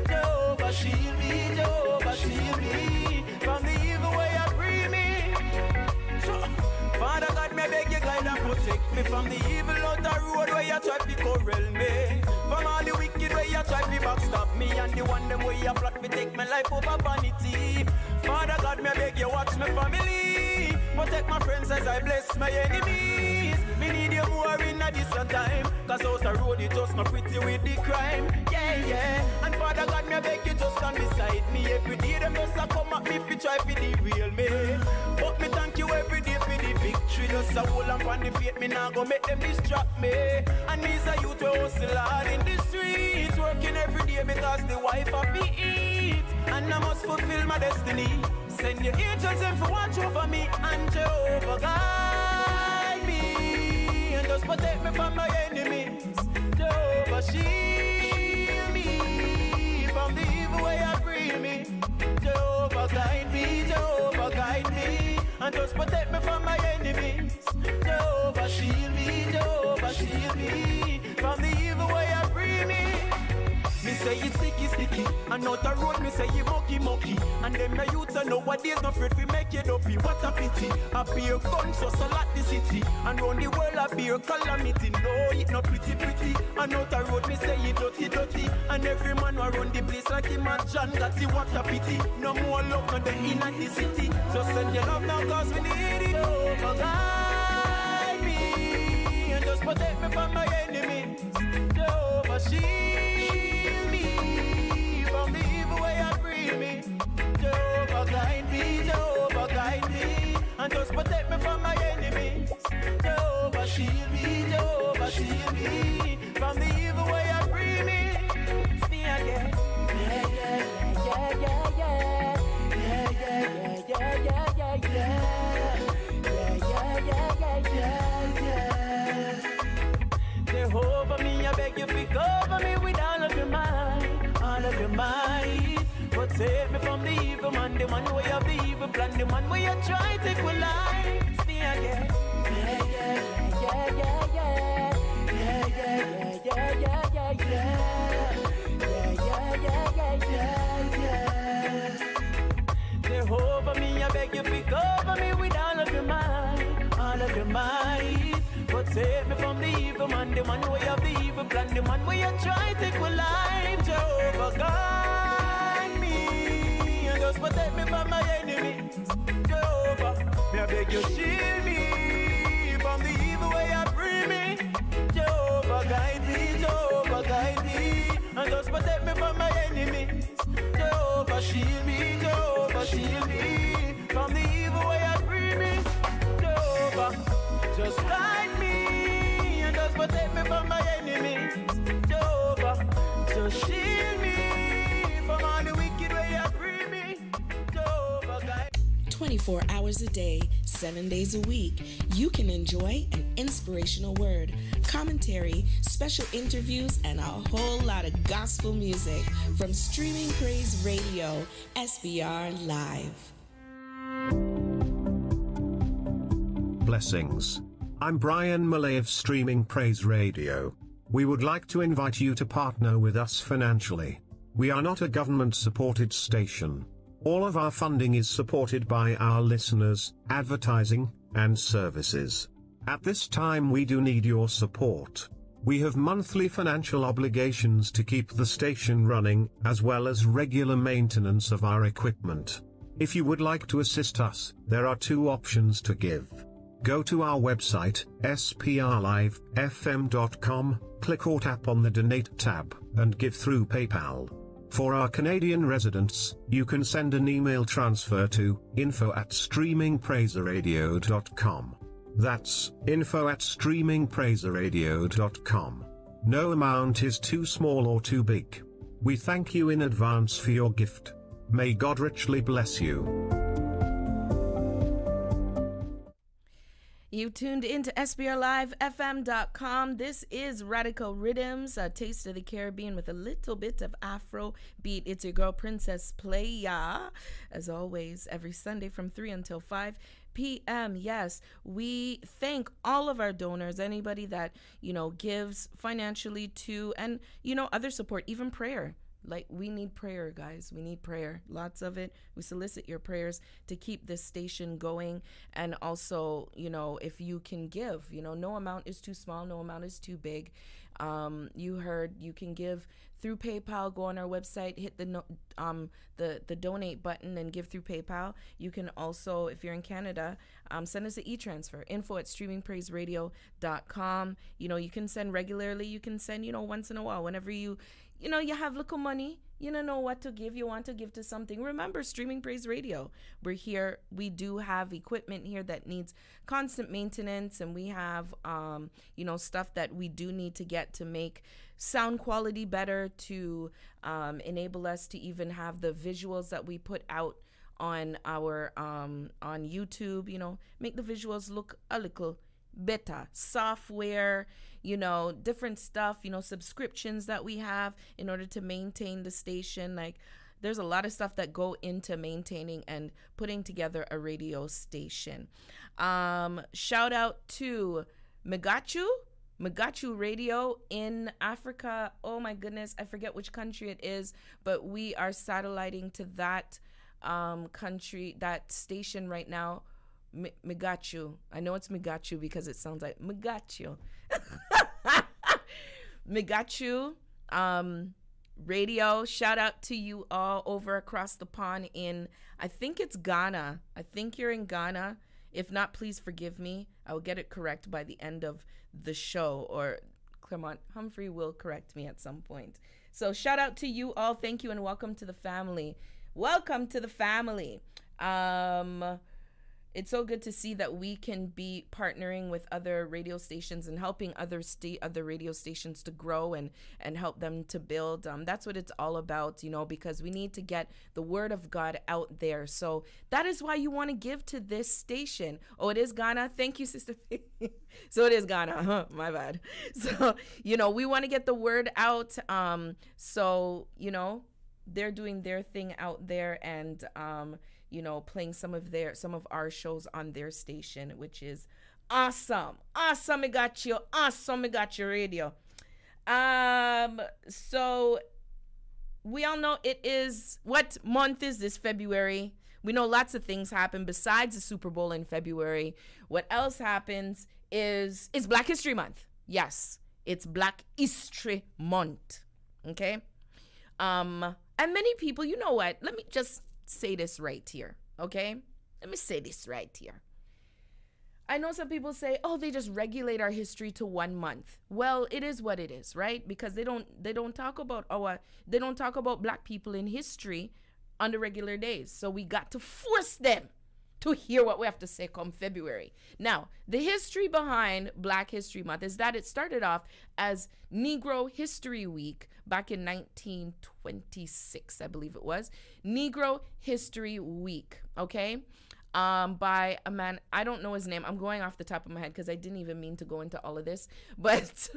Jehovah, shield me from the evil way I bring me. Father God, me beg you guide and protect me from the evil out the road where you try to corral me. From all the wicked where you try to backstab me, and the one them where you plot to take my life over vanity. Father God, me beg you watch my family. Protect my friends as I bless my enemies. Me need you more in a this time, cause out the road it just not pretty with the crime. Yeah, yeah. And Father God, me beg you just stand beside me. Every day them just a come at me fi try fi derail me. But me thank you every day for the victory. Just a hold on the faith, me nah go make them distract me. And me's a youth who hustle hard in the streets, working every day because the wife have to eat. And I must fulfill my destiny. Send your angels in for watch over me. And Jehovah guide me and just protect me from my enemies. Jehovah shield me from the evil way I bring me. Jehovah guide me and just protect me from my enemies. Jehovah shield me from the evil way I bring me. Me say it's sticky, and out the road me say you mucky. And them the youths and nowadays no afraid we make it up. What a pity, I beer guns so lot the city. And round the world I beer calamity. No, it not pretty. And out the road me say it dirty. And every man who run the place like him and John Gotti. What a pity, no more love no them in the city. So send your love now cause we need it. Oh guide me and just protect me from my enemies. Jehovah shield me from the evil way I bring me. Jehovah guide me and just protect me from my enemies. Jehovah shield me from the evil way I bring me. It's me again. Jehovah, me, I beg you to cover me with all of your might. Protect me from the evil man, the man where you have the evil plan, the man where you try to equalize. It's me again. Jehovah, me, I beg you to cover me with all of your might. Protect me from the evil man, the man where you have the evil plan, the man where you try to equalize. Jehovah, guide me and just protect me from my enemies. Jehovah, me I beg you shield me from the evil way I bring me. Jehovah, guide and just protect me from my enemies. Jehovah shield me, Jehovah shield me from the evil way I free me. Jehovah, just guide me and just protect me from my enemies. Jehovah, just shield me from all the wicked way I free me. Jehovah, guide. 24 hours a day, 7 days a week, you can enjoy an inspirational word, commentary, special interviews, and a whole lot of gospel music from Streaming Praise Radio, SPR Live. Blessings. I'm Brian Malay of Streaming Praise Radio. We would like to invite you to partner with us financially. We are not a government-supported station. All of our funding is supported by our listeners, advertising, and services. At this time we do need your support. We have monthly financial obligations to keep the station running, as well as regular maintenance of our equipment. If you would like to assist us, there are 2 options to give. Go to our website, SPRLIVEFM.com, click or tap on the Donate tab, and give through PayPal. For our Canadian residents, you can send an email transfer to info@streamingpraiseradio.com. That's info@streamingpraiseradio.com. No amount is too small or too big. We thank you in advance for your gift. May God richly bless you. You tuned into SPRLiveFM.com. This is Radical Riddimz, a taste of the Caribbean with a little bit of Afro beat. It's your girl, Princess Playa. As always, every Sunday from 3 until 5 p.m. Yes, we thank all of our donors, anybody that, gives financially to, and, other support, even prayer. Like, we need prayer, guys. We need prayer. Lots of it. We solicit your prayers to keep this station going. And also, if you can give, no amount is too small. No amount is too big. You heard you can give through PayPal. Go on our website, hit the donate button and give through PayPal. You can also, if you're in Canada, send us an e-transfer, info@streamingpraiseradio.com. You can send regularly. You can send, once in a while, whenever you have little money, you don't know what to give, you want to give to something. Remember, Streaming Praise Radio. We're here. We do have equipment here that needs constant maintenance, and we have, stuff that we do need to get to make sound quality better, to enable us to even have the visuals that we put out on our on YouTube, make the visuals look a little better. Software, different stuff, subscriptions that we have in order to maintain the station. Like, there's a lot of stuff that go into maintaining and putting together a radio station. Shout out to Migachu Radio in Africa. Oh my goodness, I forget which country it is, but we are satelliting to that country, that station right now. Migachu. I know it's Migachu because it sounds like Migachu. Migachu Radio. Shout out to you all over across the pond in, I think it's Ghana. I think you're in Ghana. If not, please forgive me. I will get it correct by the end of the show, or Clermont Humphrey will correct me at some point. So shout out to you all. Thank you and welcome to the family. Welcome to the family. It's so good to see that we can be partnering with other radio stations and helping other radio stations to grow and help them to build. That's what it's all about, because we need to get the word of God out there. So that is why you want to give to this station. Oh, it is Ghana. Thank you, Sister. So it is Ghana. Huh, my bad. So, we want to get the word out. So, they're doing their thing out there, and playing some of our shows on their station, which is awesome. Awesome, I got you. Awesome, I got your radio. So we all know it is, what month is this? February. We know lots of things happen besides the Super Bowl in February. What else happens is it's Black History Month. Yes, it's Black History Month. Okay. And many people, you know what? Let me just say this right here, okay? Let me say this right here. I know some people say, "Oh, they just regulate our history to 1 month." Well, it is what it is, right? Because they don't talk about black people in history on the regular days. So we got to force them to hear what we have to say come February. Now, the history behind Black History Month is that it started off as Negro History Week back in 1926, I believe it was. Negro History Week, okay? By a man, I don't know his name. I'm going off the top of my head because I didn't even mean to go into all of this. But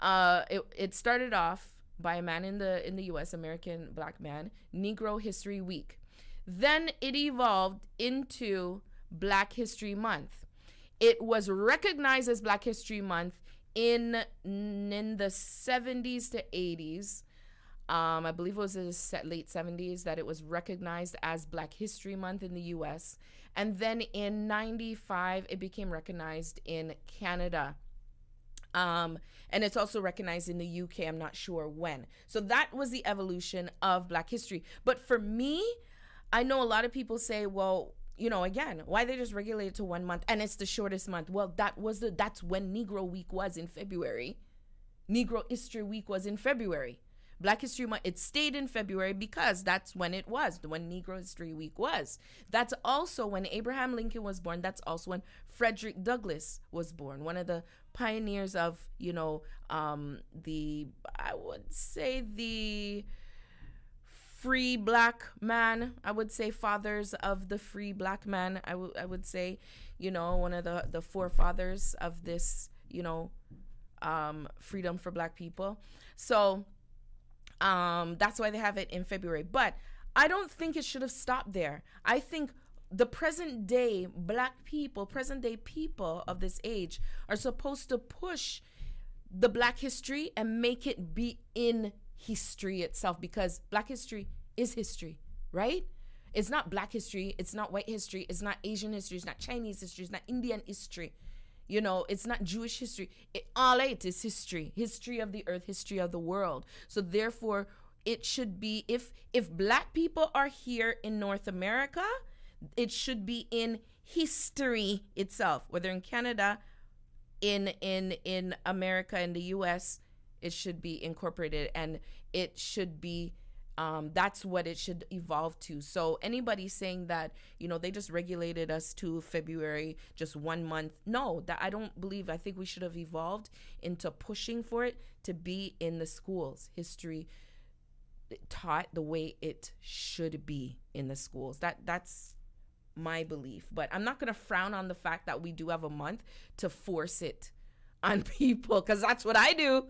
it started off by a man in the U.S., American black man, Negro History Week. Then it evolved into Black History Month. It was recognized as Black History Month in the 70s to 80s. I believe it was in the late 70s that it was recognized as Black History Month in the U.S. And then in 95, it became recognized in Canada. And it's also recognized in the UK. I'm not sure when. So that was the evolution of Black history. But for me, I know a lot of people say, well, you know, again, why they just regulate it to 1 month and it's the shortest month? Well, that's when Negro Week was in February. Negro History Week was in February. Black History Month, it stayed in February because that's when it was, when Negro History Week was. That's also when Abraham Lincoln was born. That's also when Frederick Douglass was born, one of the pioneers of, you know, I would say the free black man. I would say fathers of the free black man. I would say, you know, one of the forefathers of this, you know, freedom for black people. So that's why they have it in February. But I don't think it should have stopped there. I think the present day black people, present day people of this age are supposed to push the black history and make it be in history itself, because black history is history, right? It's not black history. It's not white history. It's not Asian history. It's not Chinese history. It's not Indian history. You know, it's not Jewish history. All it is history of the earth, history of the world. So therefore, it should be, if black people are here in North America, it should be in history itself. Whether in Canada, in America, in the US, it should be incorporated, and it should be that's what it should evolve to. So anybody saying that, you know, they just regulated us to February, just 1 month, no, that I don't believe. I think we should have evolved into pushing for it to be in the schools, history taught the way it should be in the schools. That's my belief. But I'm not going to frown on the fact that we do have a month to force it on people, because that's what I do.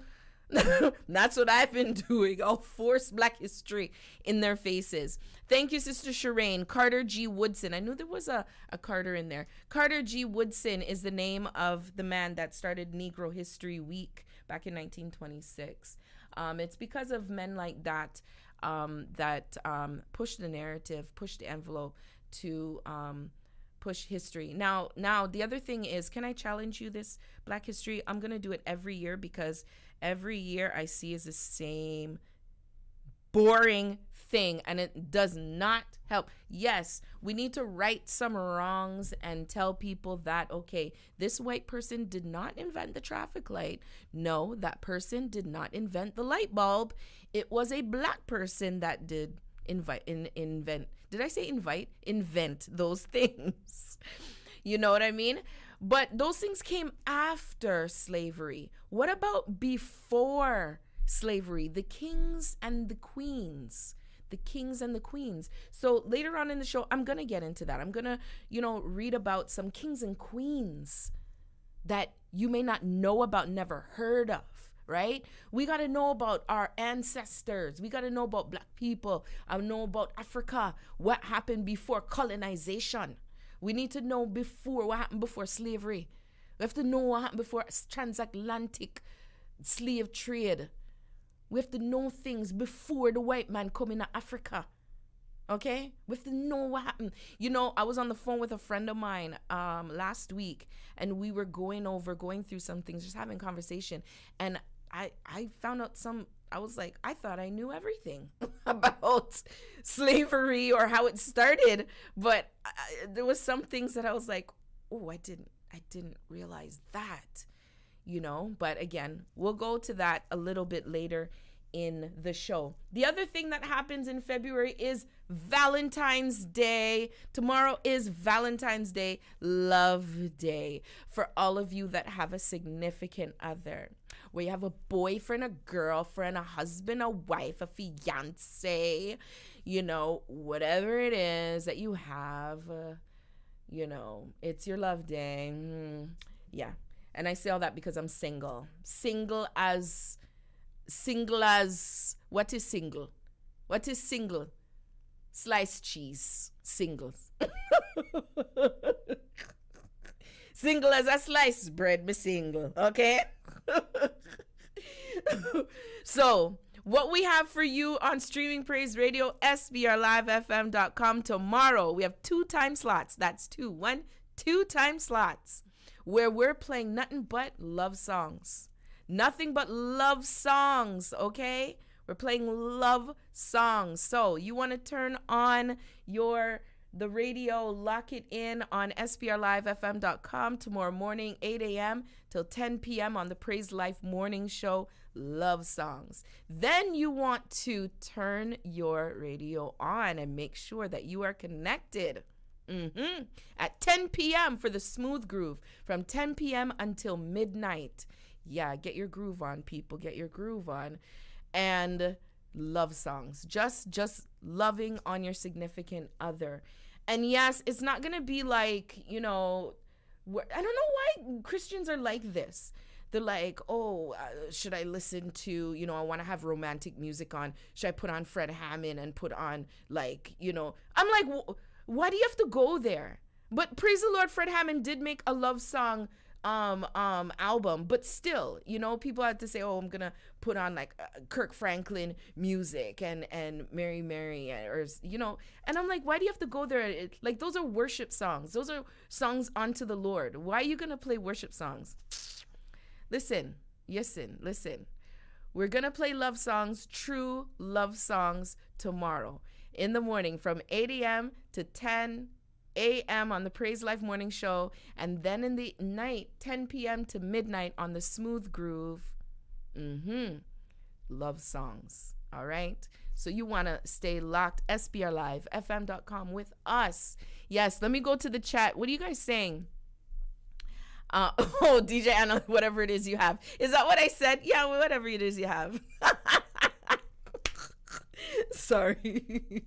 That's what I've been doing. I'll force black history in their faces. Thank you, Sister Shireen. Carter G. Woodson. I knew there was a Carter in there. Carter G. Woodson is the name of the man that started Negro History Week back in 1926. It's because of men like that that push the narrative, push the envelope to push history. Now, the other thing is, can I challenge you this Black History? I'm going to do it every year, because every year I see is the same boring thing, and it does not help. Yes, we need to right some wrongs and tell people that, okay, this white person did not invent the traffic light. No, that person did not invent the light bulb. It was a black person that did invent. Did I say invite? Invent those things. You know what I mean? But those things came after slavery. What about before slavery? The kings and the queens. The kings and the queens. So later on in the show, I'm going to get into that. I'm going to, read about some kings and queens that you may not know about, never heard of, right? We got to know about our ancestors. We got to know about black people. I know about Africa, what happened before colonization. We need to know what happened before slavery. We have to know what happened before transatlantic slave trade. We have to know things before the white man come in Africa. Okay? We have to know what happened. I was on the phone with a friend of mine last week, and we were going through some things, just having conversation. And I found out I was like, I thought I knew everything about slavery or how it started. But there was some things that I was like, oh, I didn't. I didn't realize that, but again, we'll go to that a little bit later in the show. The other thing that happens in February is Valentine's Day. Tomorrow is Valentine's Day, Love Day, for all of you that have a significant other, where you have a boyfriend, a girlfriend, a husband, a wife, a fiance, whatever it is that you have, it's your love day. Yeah. And I say all that because I'm single. Single as what is single? What is single? Sliced cheese. Singles. Single as a sliced bread, me single. Okay? So, what we have for you on Streaming Praise Radio, SPRLIVEFM.com tomorrow. We have 2 time slots. That's 2 time slots where we're playing nothing but love songs. Nothing but love songs, okay? We're playing love songs. So you want to turn on the radio, lock it in on SPRLIVEFM.com tomorrow morning, 8 a.m. till 10 p.m. on the Praise Life Morning Show, love songs. Then you want to turn your radio on and make sure that you are connected. At 10 p.m. for the smooth groove, from 10 p.m. until midnight. Yeah, get your groove on, people. Get your groove on. And love songs. Just loving on your significant other. And yes, it's not going to be like, I don't know why Christians are like this. They're like, should I listen to, I want to have romantic music on. Should I put on Fred Hammond and put on I'm like, why do you have to go there? But praise the Lord, Fred Hammond did make a love song album, but still, people have to say, I'm gonna put on like Kirk Franklin music and Mary or and I'm like, why do you have to go there? Like, those are worship songs. Those are songs unto the Lord. Why are you gonna play worship songs? Listen. We're gonna play love songs, true love songs, tomorrow in the morning from 8 a.m. to 10 a.m. on the Praise Life Morning Show, and then in the night, 10 p.m. to midnight on the Smooth Groove. Love songs. All right? So you want to stay locked, SPRLiveFM.com with us. Yes, let me go to the chat. What are you guys saying? DJ Anna, whatever it is you have. Is that what I said? Yeah, whatever it is you have. Sorry.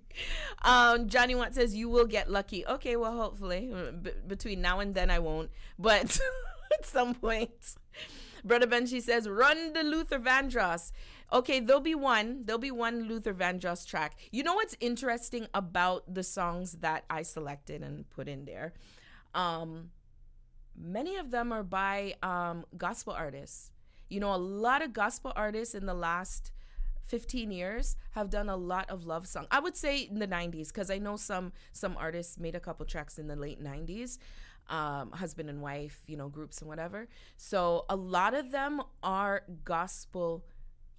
Johnny Watt says you will get lucky. Okay, well, hopefully. Between now and then I won't. But at some point. Brother Benji says, run the Luther Vandross. Okay, there'll be one Luther Vandross track. You know what's interesting about the songs that I selected and put in there? Many of them are by gospel artists. A lot of gospel artists in the last 15 years have done a lot of love songs. I would say in the 90s, because I know some artists made a couple tracks in the late 90s, husband and wife, groups and whatever. So a lot of them are gospel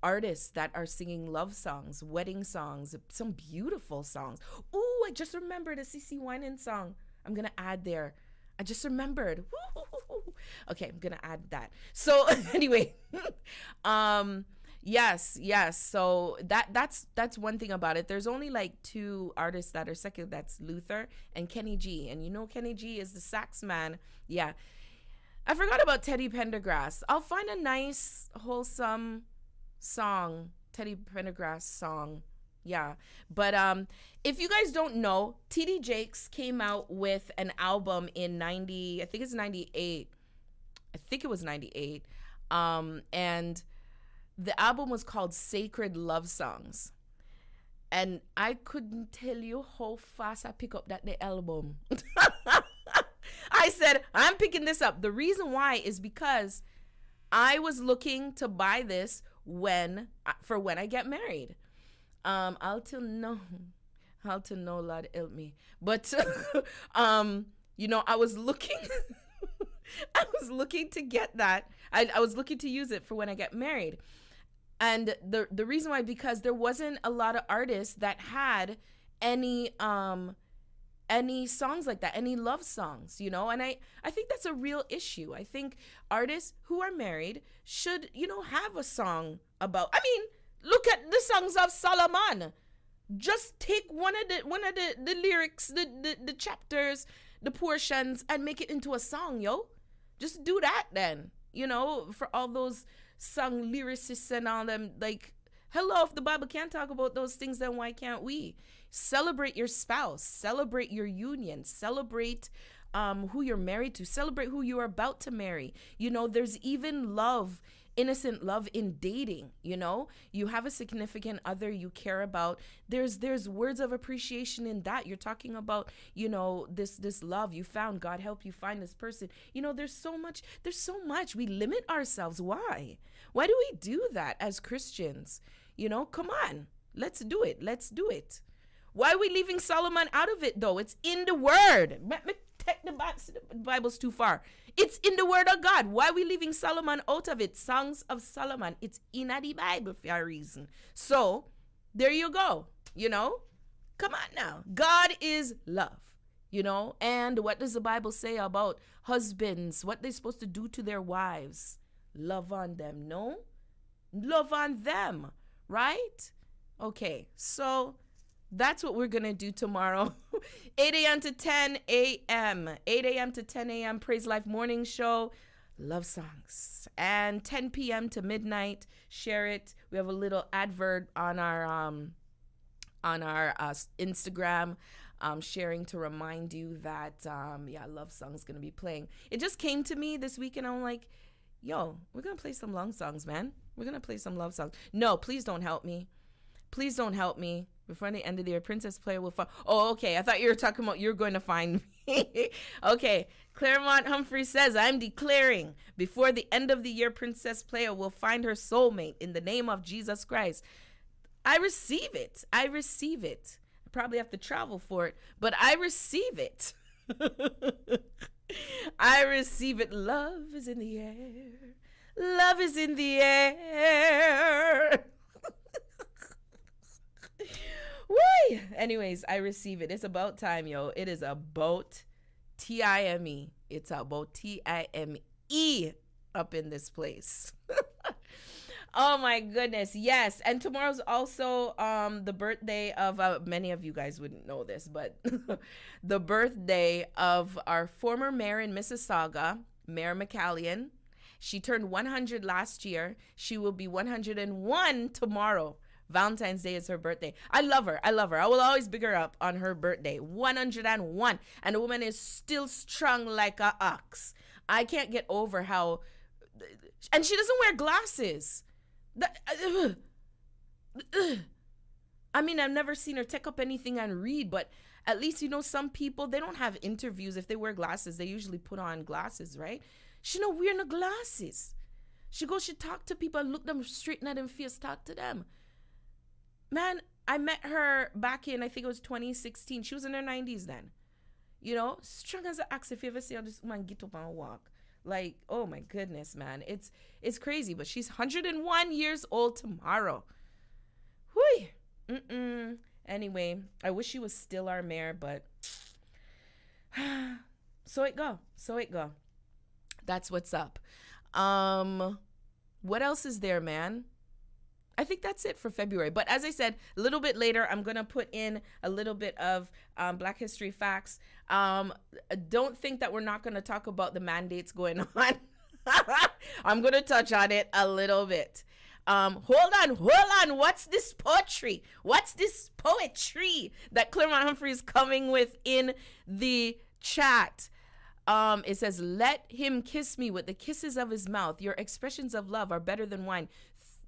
artists that are singing love songs, wedding songs, some beautiful songs. Ooh, I just remembered a CeCe Winans song I'm going to add there. I just remembered. Okay, I'm going to add that. So anyway, Yes. So that's one thing about it. There's only like 2 artists that are secular. That's Luther and Kenny G. And Kenny G is the sax man. Yeah. I forgot about Teddy Pendergrass. I'll find a nice, wholesome song, Teddy Pendergrass song. Yeah. But if you guys don't know, TD Jakes came out with an album in 90, I think it's 98. I think it was 98. And the album was called Sacred Love Songs. And I couldn't tell you how fast I pick up the album. I said, I'm picking this up. The reason why is because I was looking to buy this for when I get married. I'll to know, Lord help me. But, I was looking... I was looking to get that. I was looking to use it for when I get married. And the reason why, because there wasn't a lot of artists that had any any songs like that, any love songs, you know? And I think that's a real issue. I think artists who are married should, you know, have a song about, I mean, look at the songs of Solomon. Just take one of the lyrics, the chapters, the portions, and make it into a song, yo. Just do that then, you know, for all those song lyricists and all them, like, hello, if the Bible can't talk about those things, then why can't we? Celebrate your spouse, celebrate your union, celebrate who you're married to, celebrate who you are about to marry. You know, there's even love, innocent love in dating. You know, you have a significant other you care about. There's words of appreciation in that. You're talking about, you know, this love you found. God help you find this person. You know, there's so much. We limit ourselves. Why do we do that as Christians? You know, come on, let's do it. Why are we leaving Solomon out of it, though? It's in the Word. Let me take the Bible's too far. It's in the Word of God. Why are we leaving Solomon out of it? Songs of Solomon. It's in the Bible for a reason. So, there you go. You know? Come on now. God is love. You know? And what does the Bible say about husbands? What they're supposed to do to their wives? Love on them, no? Love on them, right? Okay, so that's what we're going to do tomorrow. 8 a.m. to 10 a.m. 8 a.m. to 10 a.m. Praise Life Morning Show. Love songs. And 10 p.m. to midnight. Share it. We have a little advert on our Instagram, sharing to remind you that, Love Song's going to be playing. It just came to me this weekend. I'm like, yo, we're going to play some love songs, man. We're going to play some love songs. No, please don't help me. Please don't help me. Before the end of the year, Princess Playa will find. Oh, okay. I thought you were talking about you're going to find me. Okay. Claremont Humphrey says, I'm declaring before the end of the year, Princess Playa will find her soulmate in the name of Jesus Christ. I receive it. I probably have to travel for it, but I receive it. I receive it. Love is in the air. Love is in the air. Woo! Anyways, I receive it. It's about time, yo. It is about TIME. It's about TIME up in this place. Oh my goodness. Yes. And tomorrow's also the birthday of many of you guys wouldn't know this, but the birthday of our former mayor in Mississauga, Mayor McCallion. She turned 100 last year. She will be 101 tomorrow. Valentine's Day is her birthday. I love her. I will always big her up on her birthday. 101. And the woman is still strong like a ox. I can't get over how... And she doesn't wear glasses. I mean, I've never seen her take up anything and read, but at least, you know, some people, they don't have interviews. If they wear glasses, they usually put on glasses, right? She not wearing no glasses. She talk to people and look them straight in them face, talk to them. Man, I met her back in, I think it was 2016. She was in her 90s then. You know, strong as an axe. If you ever see how this woman get up and walk. Like, oh my goodness, man. It's crazy, but she's 101 years old tomorrow. Whoo! Anyway, I wish she was still our mayor, but so it go. That's what's up. What else is there, man? I think that's it for February. But as I said, a little bit later, I'm going to put in a little bit of Black History facts. Don't think that we're not going to talk about the mandates going on. I'm going to touch on it a little bit. Hold on. What's this poetry? What's this poetry that Claremont Humphrey is coming with in the chat? It says, let him kiss me with the kisses of his mouth. Your expressions of love are better than wine.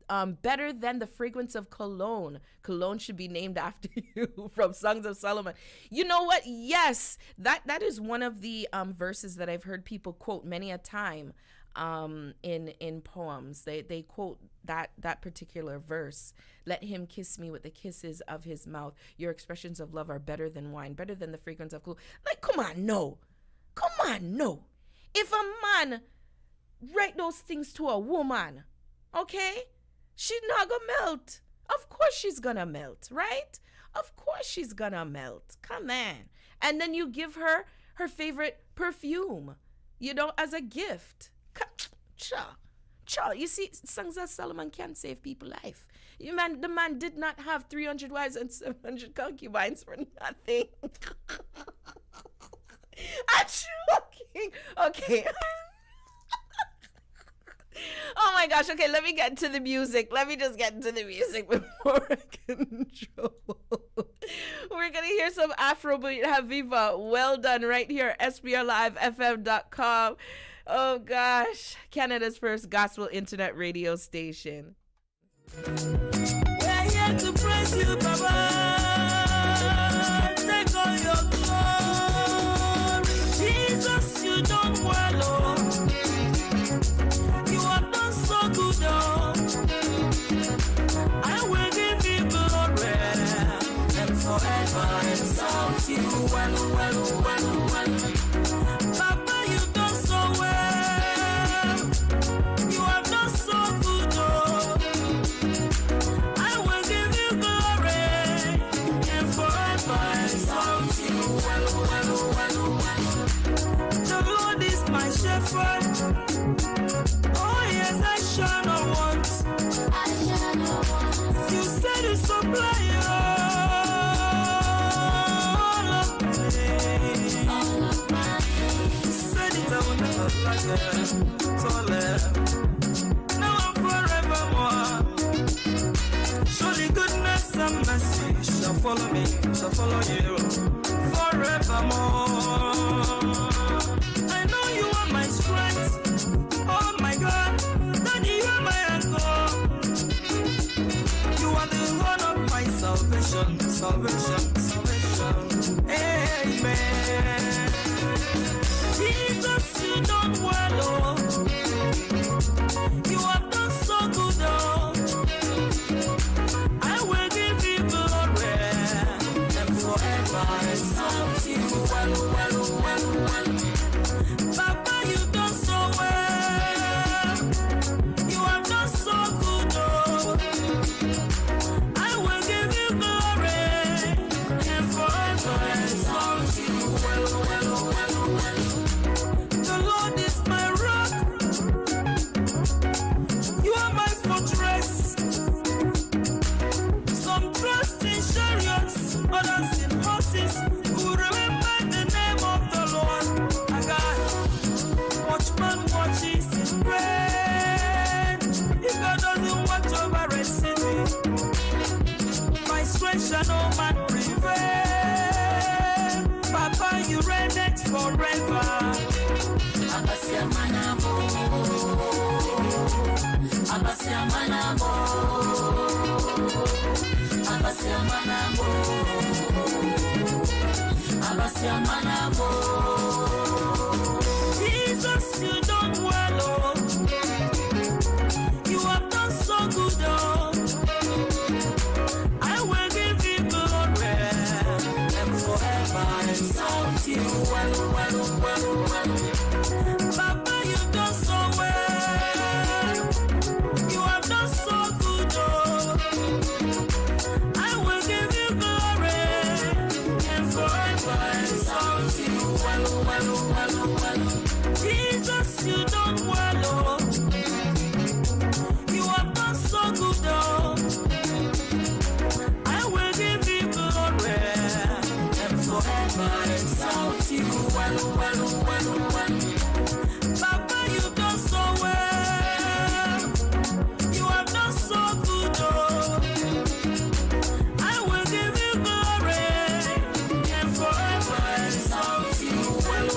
Better than the fragrance of cologne. Cologne should be named after you, from Songs of Solomon. You know what? Yes, that is one of the verses that I've heard people quote many a time in poems. They quote that particular verse. Let him kiss me with the kisses of his mouth. Your expressions of love are better than wine, better than the fragrance of cologne. Like, come on, no. If a man write those things to a woman, okay? She's not gonna melt. Of course she's gonna melt, right? Of course she's gonna melt. Come on. And then you give her her favorite perfume, as a gift. Cha. You see, Songs of Solomon can't save people's life. The man did not have 300 wives and 700 concubines for nothing. I'm joking. Okay. Oh my gosh. Okay, let me get into the music. Let me just get into the music before I get in trouble. We're going to hear some Afrobeat Haviva. Well done right here at SPRLIVEFM.com. Oh gosh. Canada's first gospel internet radio station. We're here to praise you, Baba. Take all your glory. Jesus, you don't wallow. You have done so good, oh. I will give you glory and forever exalt you. Well. Papa, you done so well. You have done so good, oh. I will give you glory and forever exalt you. Well. The Lord is my shepherd. Oh yes, I shall not want. You said you supply all of me. Said it, I will never lack it. Now I'm forevermore. Surely goodness and mercy shall follow me, shall follow you forevermore. I know you are my strength. Oh my God, Daddy, you are my anchor. You are the one of my salvation. Amen. Jesus, you don't wallow. You have done so good, oh. I will give you glory and forever exalt you. Well. Papa, you done so well. You have done so good, oh. I will give you glory and forever exalt you. Well. The Lord is my rock. You are my fortress. Some trust in chariots, others in horses. Who remember the name of the Lord? I got watchman watches his bread. If God doesn't watch over a city, my strength shall no man prevail. Papa, you reign it forever. Abasia manamo. Jesus, you don't wallow. You have done so good, oh. I will give you glory and forever exalt you. Well. Papa, you done so well. You have done so good, oh. I will give you glory and forever exalt you. Well. Jesus, you don't wallow. You have done so good, oh. I will give you glory and forever exalt you. Well. Papa, you done so well. You have done so good, oh. I will give you glory and forever exalt you. Well.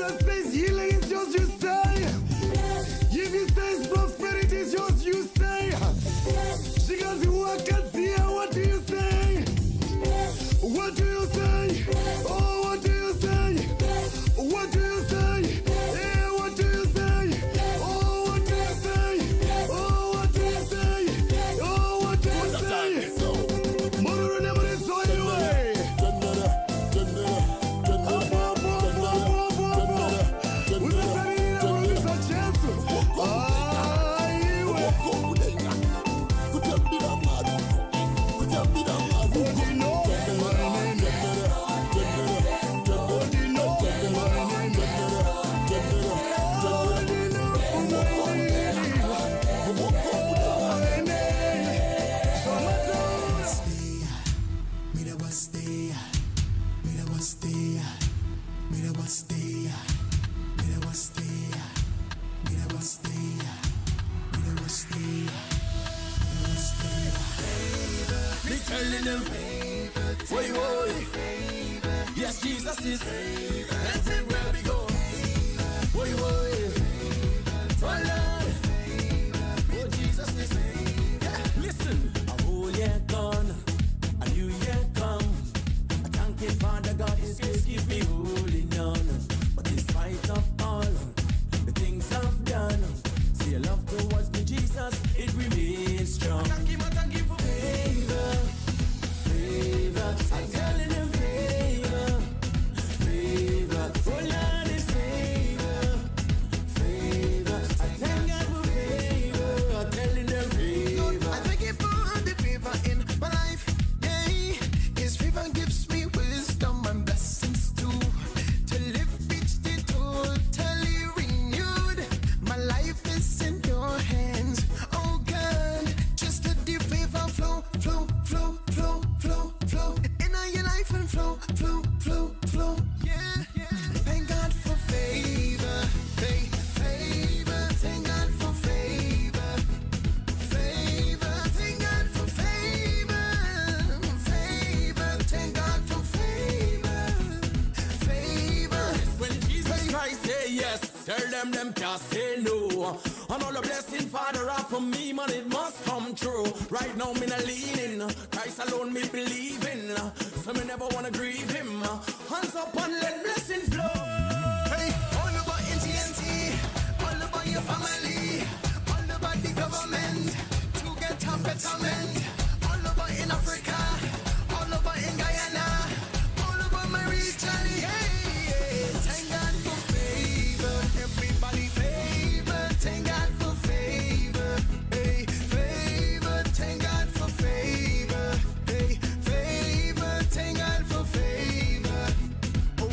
Jesus says healing is yours, you say. If he says prosperity is yours, you say. Because you work at here, what do you say? What do you say? Oh, what do you say? What do you say? Yeah, what do you say? Oh, what do you say? Oh, what do you say? Oh, what do you say? Mother never is on your way. Telling them, boy, boy, yes, Jesus is. That's it, where we go. Boy, boy, for love, oh, Jesus is. Listen, a whole year gone, a new year come. I thank you, Father God, His grace keep me holding on. But in spite of all the things I've done, see your love towards me, Jesus, it remains strong. Thank you for favor. I'm telling him favor, favor, oh Lord is favor, favor. I thank God for favor, I'm telling him favor. I thank you for the favor in my life, yeah. His favor gives me wisdom and blessings too, to live each day totally renewed. My life is in your hands, oh God. Just let the favor flow, flow, flow, flow, flow, flow. In your life and flow, flow, flow, flow. Yeah, yeah. Thank God for favor. Hey, favor. Thank God for favor. Favor. Thank God for favor. Favor. Thank God for favor. Favor. When Jesus Christ say yes, tell them can't say no. And all the blessing Father are for me, man, it must come true. Right now, me not leaning. Christ alone me believing. So me never wanna grieve him. Hands up and let blessing flow. Hey, all about NTNT, all about your family, all about the government to get a betterment. All about in Africa, all about in Guyana, all about my region. Yeah, thank God for favor, everybody favor. Thank God for favor, hey, favor. Thank God for favor, hey, favor. Thank God for favor, oh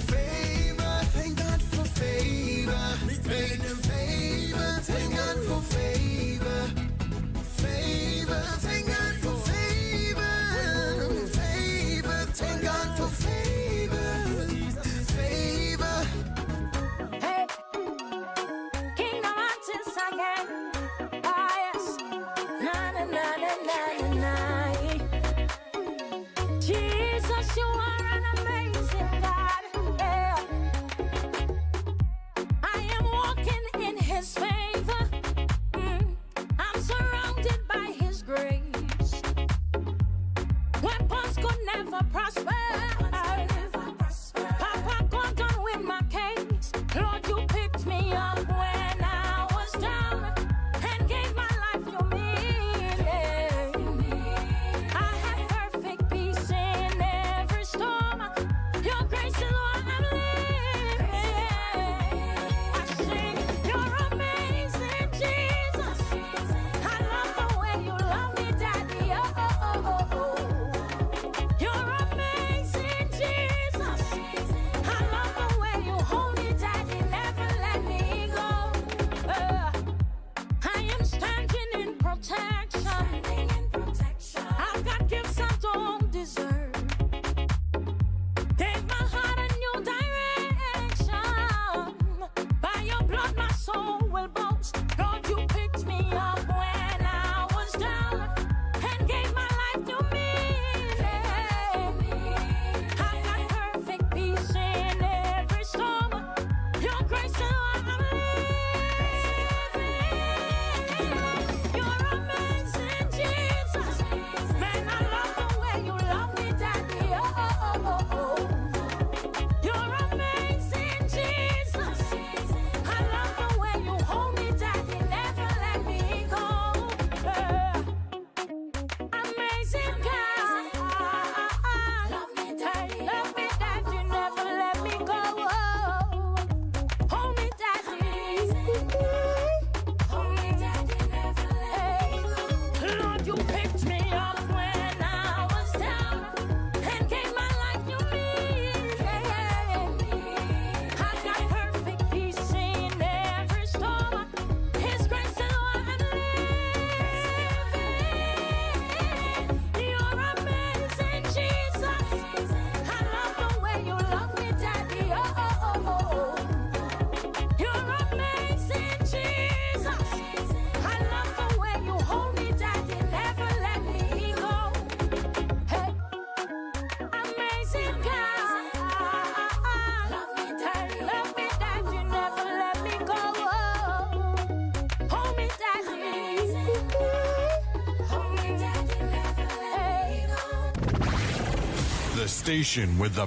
station with the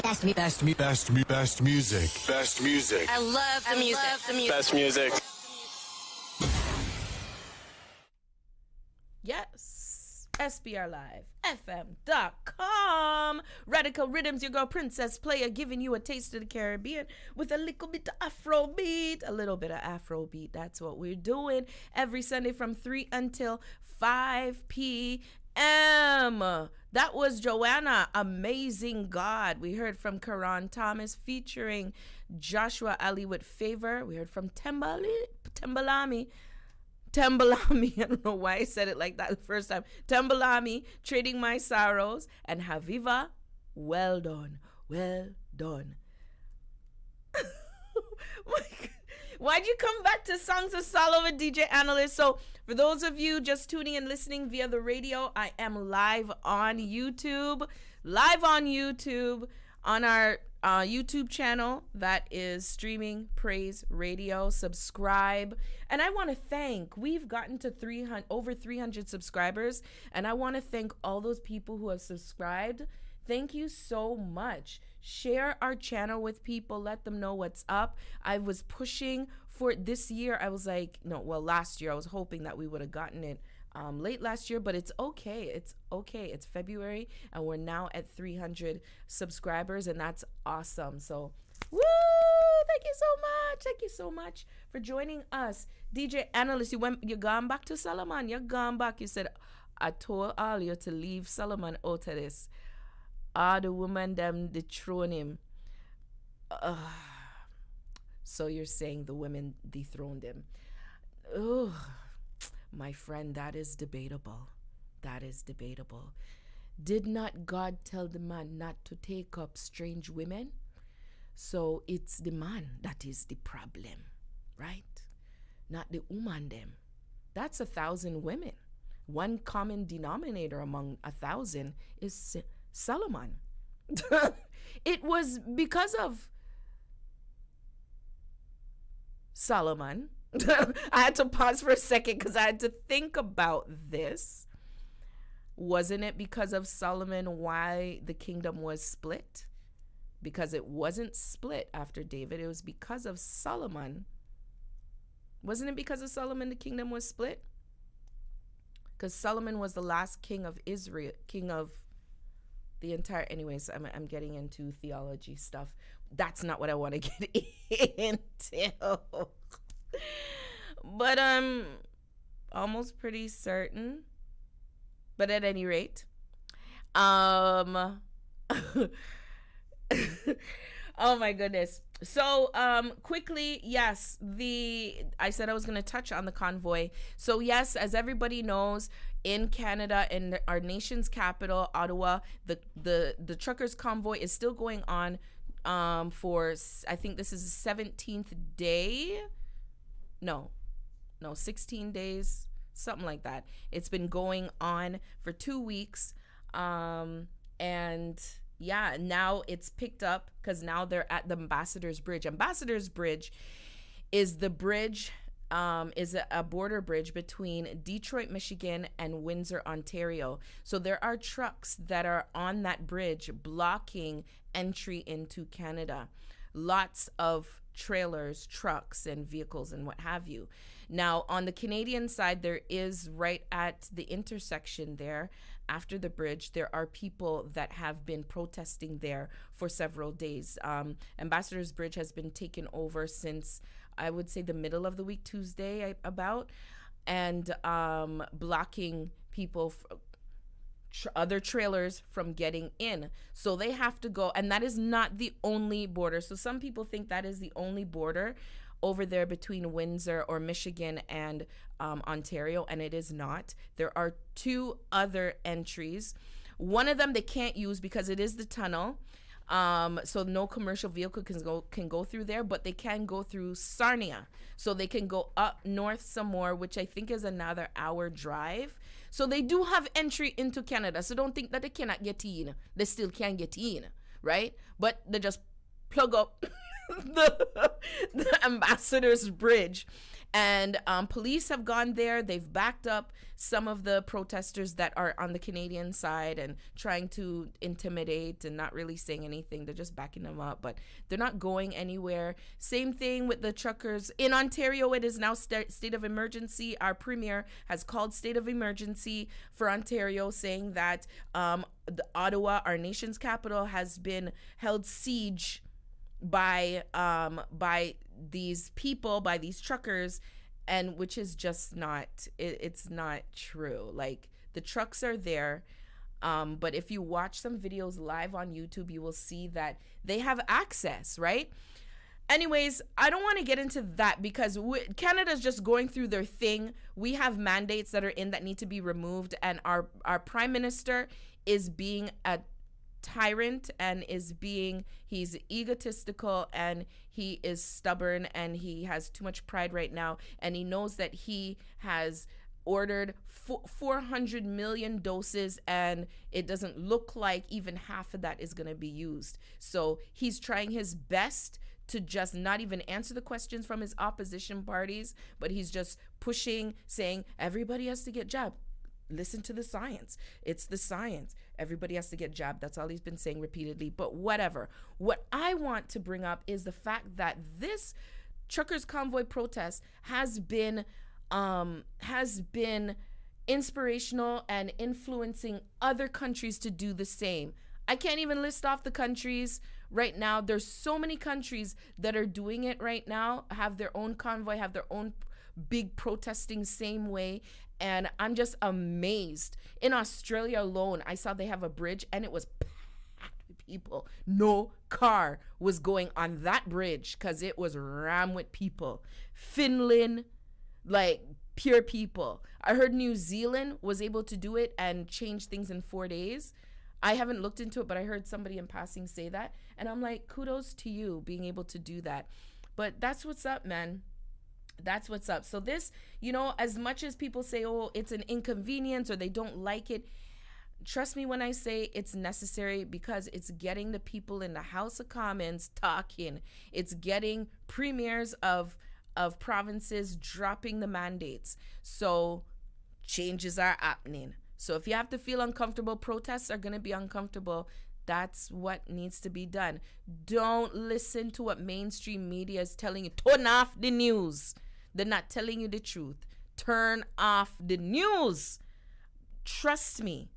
best music. Best music. I love the music. Best music. Yes. SPRLIVEFM.com. Radical Riddimz, your girl Princess Playa, giving you a taste of the Caribbean with a little bit of afrobeat. A little bit of afrobeat. That's what we're doing every Sunday from 3 until 5 p.m. That was Joanna, Amazing God. We heard from Karan Thomas featuring Joshua Ali with Favor. We heard from Tembalami. I don't know why I said it like that the first time. Tembalami, Trading My Sorrows, and Haviva, Well Done. Well Done. Why'd you come back to Songs of Solomon, DJ Analyst? So for those of you just tuning and listening via the radio, I am live on YouTube. On our YouTube channel that is streaming Praise Radio. Subscribe. And I want to thank, we've gotten to over 300 subscribers, and I want to thank all those people who have subscribed. Thank you so much. Share our channel with people. Let them know what's up. I was pushing for this year. I was like, last year I was hoping that we would have gotten it late last year, but it's okay. It's February, and we're now at 300 subscribers, and that's awesome. So, woo! Thank you so much for joining us, DJ Analyst. You gone back to Solomon. You're gone back. You said, I told all you to leave Solomon out of this. The woman them dethrone him. So you're saying the women dethroned him? Oh, my friend, that is debatable. Did not God tell the man not to take up strange women? So it's the man that is the problem, right? Not the woman them. That's 1,000 women. One common denominator among 1,000 is Solomon. It was because of Solomon. I had to pause for a second because I had to think about this. Wasn't it because of Solomon why the kingdom was split? Because it wasn't split after David. It was because of Solomon. Wasn't it because of Solomon the kingdom was split? Because Solomon was the last king of Israel, king of the entire... Anyways, I'm getting into theology stuff. That's not what I want to get into. But I'm almost pretty certain. But at any rate, oh my goodness. So quickly, yes, I said I was going to touch on the convoy. So yes, as everybody knows, in Canada, in our nation's capital, Ottawa, the truckers convoy is still going on for, I think this is the 17th day. No, 16 days, something like that. It's been going on for 2 weeks. And yeah, now it's picked up because now they're at the Ambassador's Bridge. Ambassador's Bridge is the bridge, is a border bridge between Detroit, Michigan and Windsor, Ontario. So there are trucks that are on that bridge blocking entry into Canada. Lots of trailers, trucks, and vehicles and what have you. Now, on the Canadian side, there is right at the intersection there, after the bridge, there are people that have been protesting there for several days. Ambassador's Bridge has been taken over since, I would say, the middle of the week, Tuesday, and blocking people, other trailers from getting in. So they have to go, and that is not the only border. So some people think that is the only border over there between Windsor or Michigan and Ontario, and it is not. There are 2 other entries. One of them they can't use because it is the tunnel. So no commercial vehicle can go through there, but they can go through Sarnia. So they can go up north some more, which I think is another hour drive. So they do have entry into Canada. So don't think that they cannot get in. They still can get in, right? But they just plug up the Ambassador's Bridge. And police have gone there. They've backed up some of the protesters that are on the Canadian side and trying to intimidate and not really saying anything. They're just backing them up, but they're not going anywhere. Same thing with the truckers. In Ontario, it is now state of emergency. Our premier has called state of emergency for Ontario, saying that the Ottawa, our nation's capital, has been held siege by these people, by these truckers, and which is just not, it's not true. Like, the trucks are there, but if you watch some videos live on YouTube, you will see that they have access, right? Anyways, I don't want to get into that because Canada's just going through their thing. We have mandates that are in that need to be removed, and our prime minister is being a tyrant and he's egotistical, and he is stubborn, and he has too much pride right now, and he knows that he has ordered 400 million doses, and it doesn't look like even half of that is going to be used. So he's trying his best to just not even answer the questions from his opposition parties, but he's just pushing, saying everybody has to get jabbed. Listen to the science. It's the science. Everybody has to get jabbed. That's all he's been saying repeatedly, but whatever. What I want to bring up is the fact that this truckers convoy protest has been inspirational and influencing other countries to do the same. I can't even list off the countries right now. There's so many countries that are doing it right now, have their own convoy, have their own big protesting same way. And I'm just amazed. In Australia alone, I saw they have a bridge and it was packed with people. No car was going on that bridge because it was rammed with people. Finland, like pure people. I heard New Zealand was able to do it and change things in 4 days. I haven't looked into it, but I heard somebody in passing say that. And I'm like, kudos to you being able to do that. But that's what's up, man. That's what's up. So this, as much as people say, oh, it's an inconvenience or they don't like it, trust me when I say it's necessary, because it's getting the people in the House of Commons talking. It's getting premiers of provinces dropping the mandates. So changes are happening. So if you have to feel uncomfortable, protests are going to be uncomfortable. That's what needs to be done. Don't listen to what mainstream media is telling you. Turn off the news. They're not telling you the truth. Turn off the news. Trust me,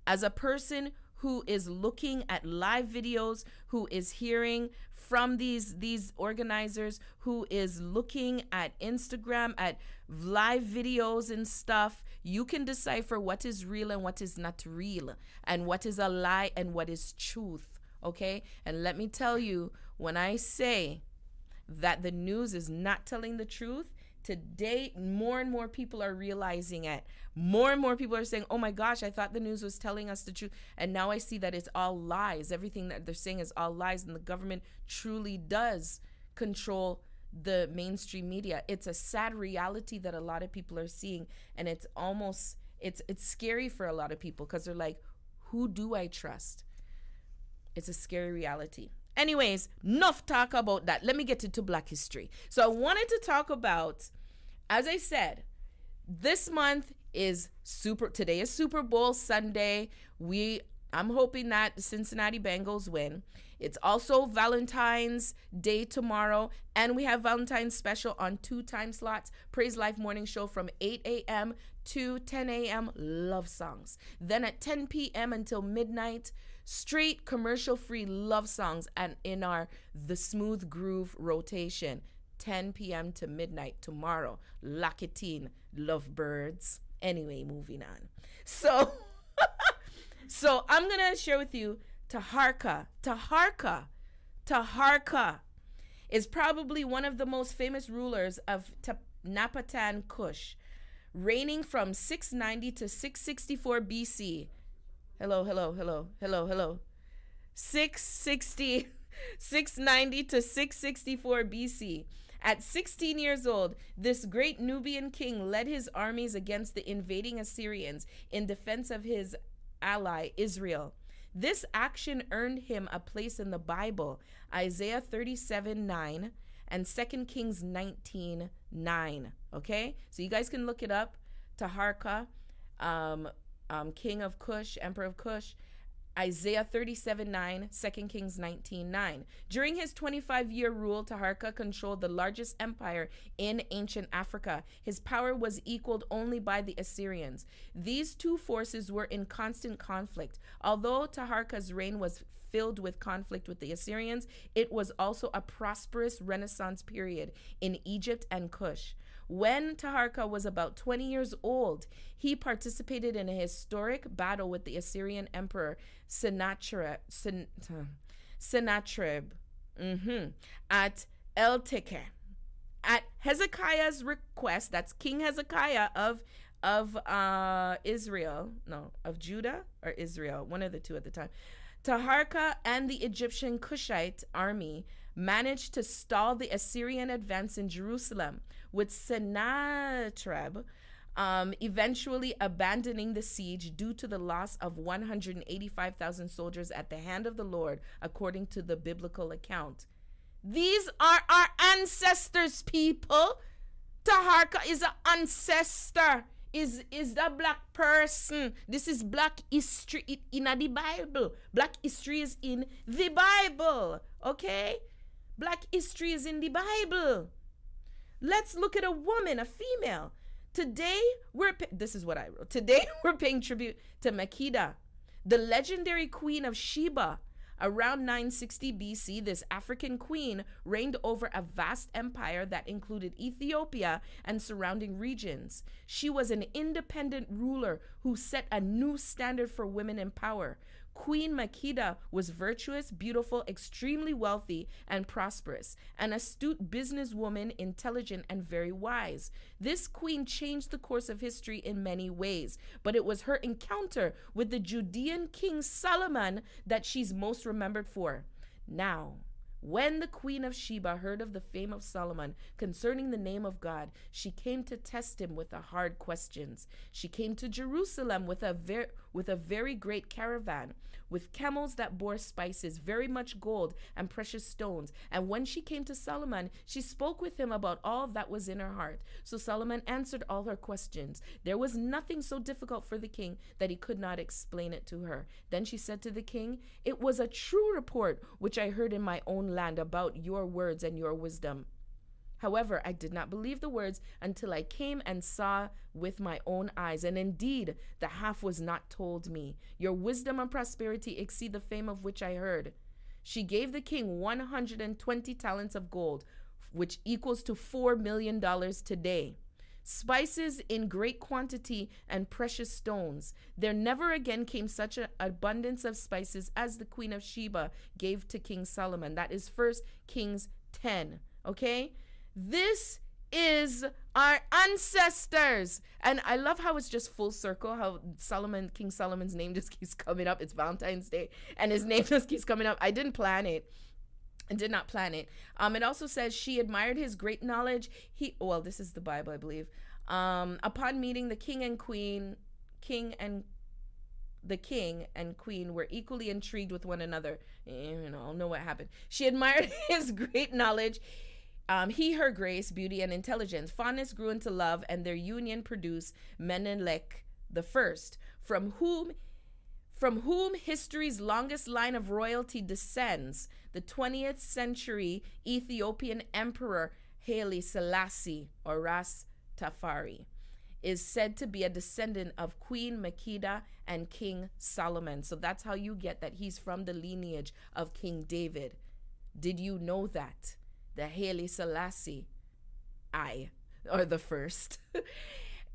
as a person who is looking at live videos, who is hearing from these organizers, who is looking at Instagram, at live videos and stuff, you can decipher what is real and what is not real, and what is a lie and what is truth, okay? And let me tell you, when I say that the news is not telling the truth, today, more and more people are realizing it. More and more people are saying, oh my gosh, I thought the news was telling us the truth. And now I see that it's all lies. Everything that they're saying is all lies. And the government truly does control the mainstream media. It's a sad reality that a lot of people are seeing. And it's almost, it's scary for a lot of people, because they're like, who do I trust? It's a scary reality. Anyways, enough talk about that. Let me get into Black history. So I wanted to talk about, as I said, this month is today is Super Bowl Sunday. I'm hoping that the Cincinnati Bengals win. It's also Valentine's Day tomorrow, and we have Valentine's special on 2 time slots. Praise Life morning show from 8 a.m. to 10 a.m. love songs. Then at 10 p.m. until midnight, straight commercial-free love songs, and in our The Smooth Groove rotation, 10 p.m. to midnight tomorrow. Lock it in, lovebirds. Anyway, moving on. So I'm going to share with you Taharqa is probably one of the most famous rulers of Napatan Kush, reigning from 690 to 664 BC. Hello. 690 to 664 BC. At 16 years old, this great Nubian king led his armies against the invading Assyrians in defense of his ally, Israel. This action earned him a place in the Bible, Isaiah 37:9, and 2 Kings 19:9. Okay? So you guys can look it up. Taharka, king of Cush, emperor of Cush. Isaiah 37:9, 2 Kings 19:9. During his 25-year rule, Taharka controlled the largest empire in ancient Africa. His power was equaled only by the Assyrians. These two forces were in constant conflict. Although Taharka's reign was filled with conflict with the Assyrians, it was also a prosperous Renaissance period in Egypt and Cush. When Taharka was about 20 years old, he participated in a historic battle with the Assyrian emperor Sennacherib at El Teke. At Hezekiah's request, that's King Hezekiah of Israel, no, of Judah or Israel, one of the two at the time. Taharka and the Egyptian Cushite army managed to stall the Assyrian advance in Jerusalem, with Sennacherib eventually abandoning the siege due to the loss of 185,000 soldiers at the hand of the Lord, according to the biblical account. These are our ancestors, people. Taharka is an ancestor. Is the black person. This is black history in the Bible. Black history is in the Bible. Okay? Black history is in the Bible. Let's look at a woman, a female. Today, this is what I wrote. Today, we're paying tribute to Makeda, the legendary queen of Sheba. Around 960 BC, this African queen reigned over a vast empire that included Ethiopia and surrounding regions. She was an independent ruler who set a new standard for women in power. Queen Makeda was virtuous, beautiful, extremely wealthy, and prosperous, an astute businesswoman, intelligent, and very wise. This queen changed the course of history in many ways, but it was her encounter with the Judean king Solomon that she's most remembered for. Now, when the queen of Sheba heard of the fame of Solomon concerning the name of God, she came to test him with the hard questions. She came to Jerusalem with a very great caravan, with camels that bore spices, very much gold and precious stones. And when she came to Solomon, she spoke with him about all that was in her heart. So Solomon answered all her questions. There was nothing so difficult for the king that he could not explain it to her. Then she said to the king, "It was a true report which I heard in my own land about your words and your wisdom. However, I did not believe the words until I came and saw with my own eyes, and indeed the half was not told me. Your wisdom and prosperity exceed the fame of which I heard." She gave the king 120 talents of gold, which equals to $4 million today. Spices in great quantity and precious stones. There never again came such an abundance of spices as the queen of Sheba gave to King Solomon. That is 1 Kings 10. Okay? This is our ancestors. And I love how it's just full circle, how King Solomon's name just keeps coming up. It's Valentine's Day and his name just keeps coming up. I didn't plan it. I did not plan it. It also says she admired his great knowledge. This is the Bible, I believe. Upon meeting the king and queen were equally intrigued with one another. I'll know what happened. She admired his great knowledge. He, her grace, beauty, and intelligence. Fondness grew into love, and their union produced Menelik the First, from whom history's longest line of royalty descends. The 20th century Ethiopian emperor Haile Selassie, or Ras Tafari, is said to be a descendant of Queen Makeda and King Solomon. So that's how you get that he's from the lineage of King David. Did you know that? The Haile Selassie, the first,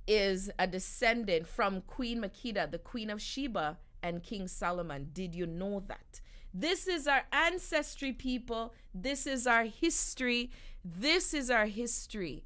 is a descendant from Queen Makeda, the Queen of Sheba, and King Solomon. Did you know that? This is our ancestry, people. This is our history. This is our history.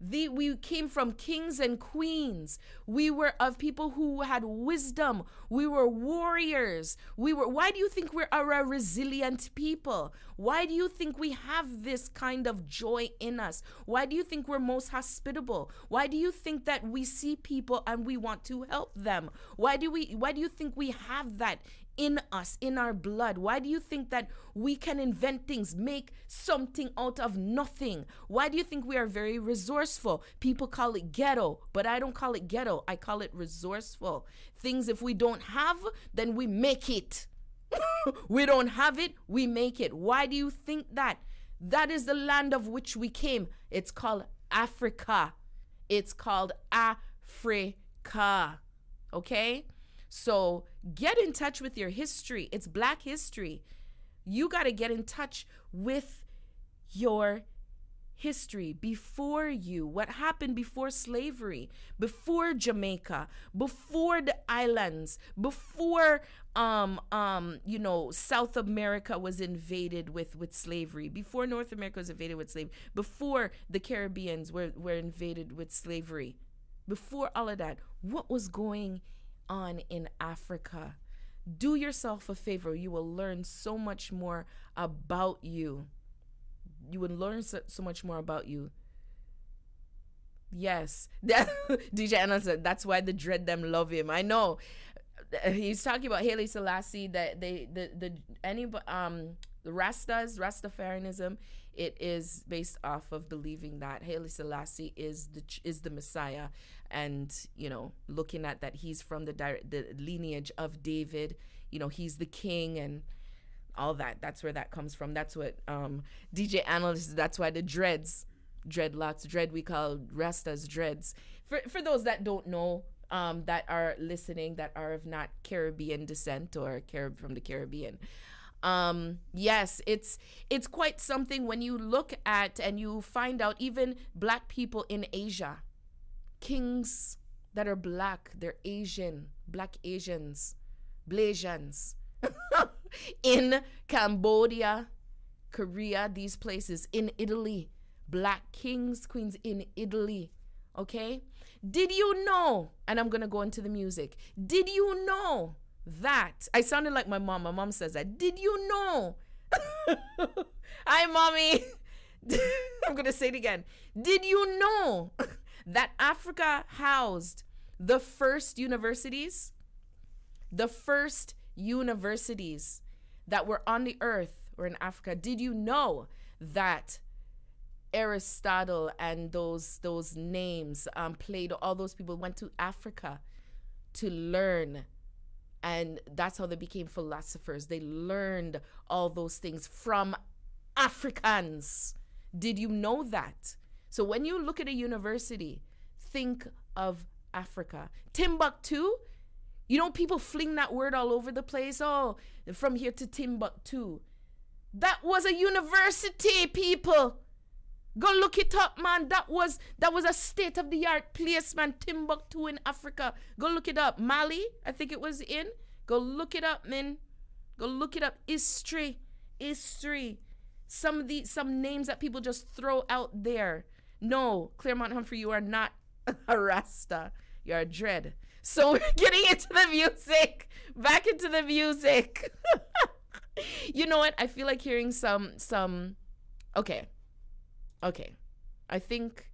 We came from kings and queens. We were of people who had wisdom. We were warriors. Why do you think we're a resilient people? Why do you think we have this kind of joy in us? Why do you think we're most hospitable? Why do you think that we see people and we want to help them? Why do you think we have that in us, in our blood? Why do you think that we can invent things, make something out of nothing? Why do you think we are very resourceful? People call it ghetto, but I don't call it ghetto. I call it resourceful. Things, if we don't have, then we make it. We don't have it, we make it. Why do you think that? That is the land of which we came. It's called Africa. It's called Africa. Okay? So get in touch with your history. It's Black history. You got to get in touch with your history before you. What happened before slavery, before Jamaica, before the islands, before South America was invaded with slavery, before North America was invaded with slavery, before the Caribbeans were invaded with slavery, before all of that, what was going on in Africa? Do yourself a favor. You will learn so much more about you. You would learn so much more about you. Yes. DJ Anna said that's why the dread them love him. I know. He's talking about Haile Selassie, that the Rastas, Rastafarianism, it is based off of believing that Haile Selassie is the Messiah, and looking at that he's from the lineage of David. He's the king and all that. That's where that comes from. That's what DJ Analyst. That's why the dreadlocks, we call Rastas dreads. For those that don't know, that are listening, that are of not Caribbean descent or from the Caribbean. Yes, it's quite something when you look at and you find out even Black people in Asia, kings that are Black, they're Asian, Black Asians, Blasians. In Cambodia, Korea, these places, in Italy, Black kings, queens in Italy. Okay? Did you know, and I'm going to go into the music, did you know that, I sounded like my mom says that, did you know, hi mommy, I'm going to say it again, did you know that Africa housed the first universities that were on the earth were in Africa? Did you know that Aristotle and those names, Plato, all those people went to Africa to learn, and that's how they became philosophers. They learned all those things from Africans. Did you know that? So when you look at a university, think of Africa. Timbuktu, people fling that word all over the place. Oh, from here to Timbuktu. That was a university, people. Go look it up, man. That was a state-of-the-art place, man. Timbuktu in Africa. Go look it up. Mali, I think it was in. Go look it up, man. Go look it up. History. Some names that people just throw out there. No, Claremont Humphrey, you are not a Rasta. You're a dread. So we're getting into the music. Back into the music. You know what? I feel like hearing some. Okay. I think.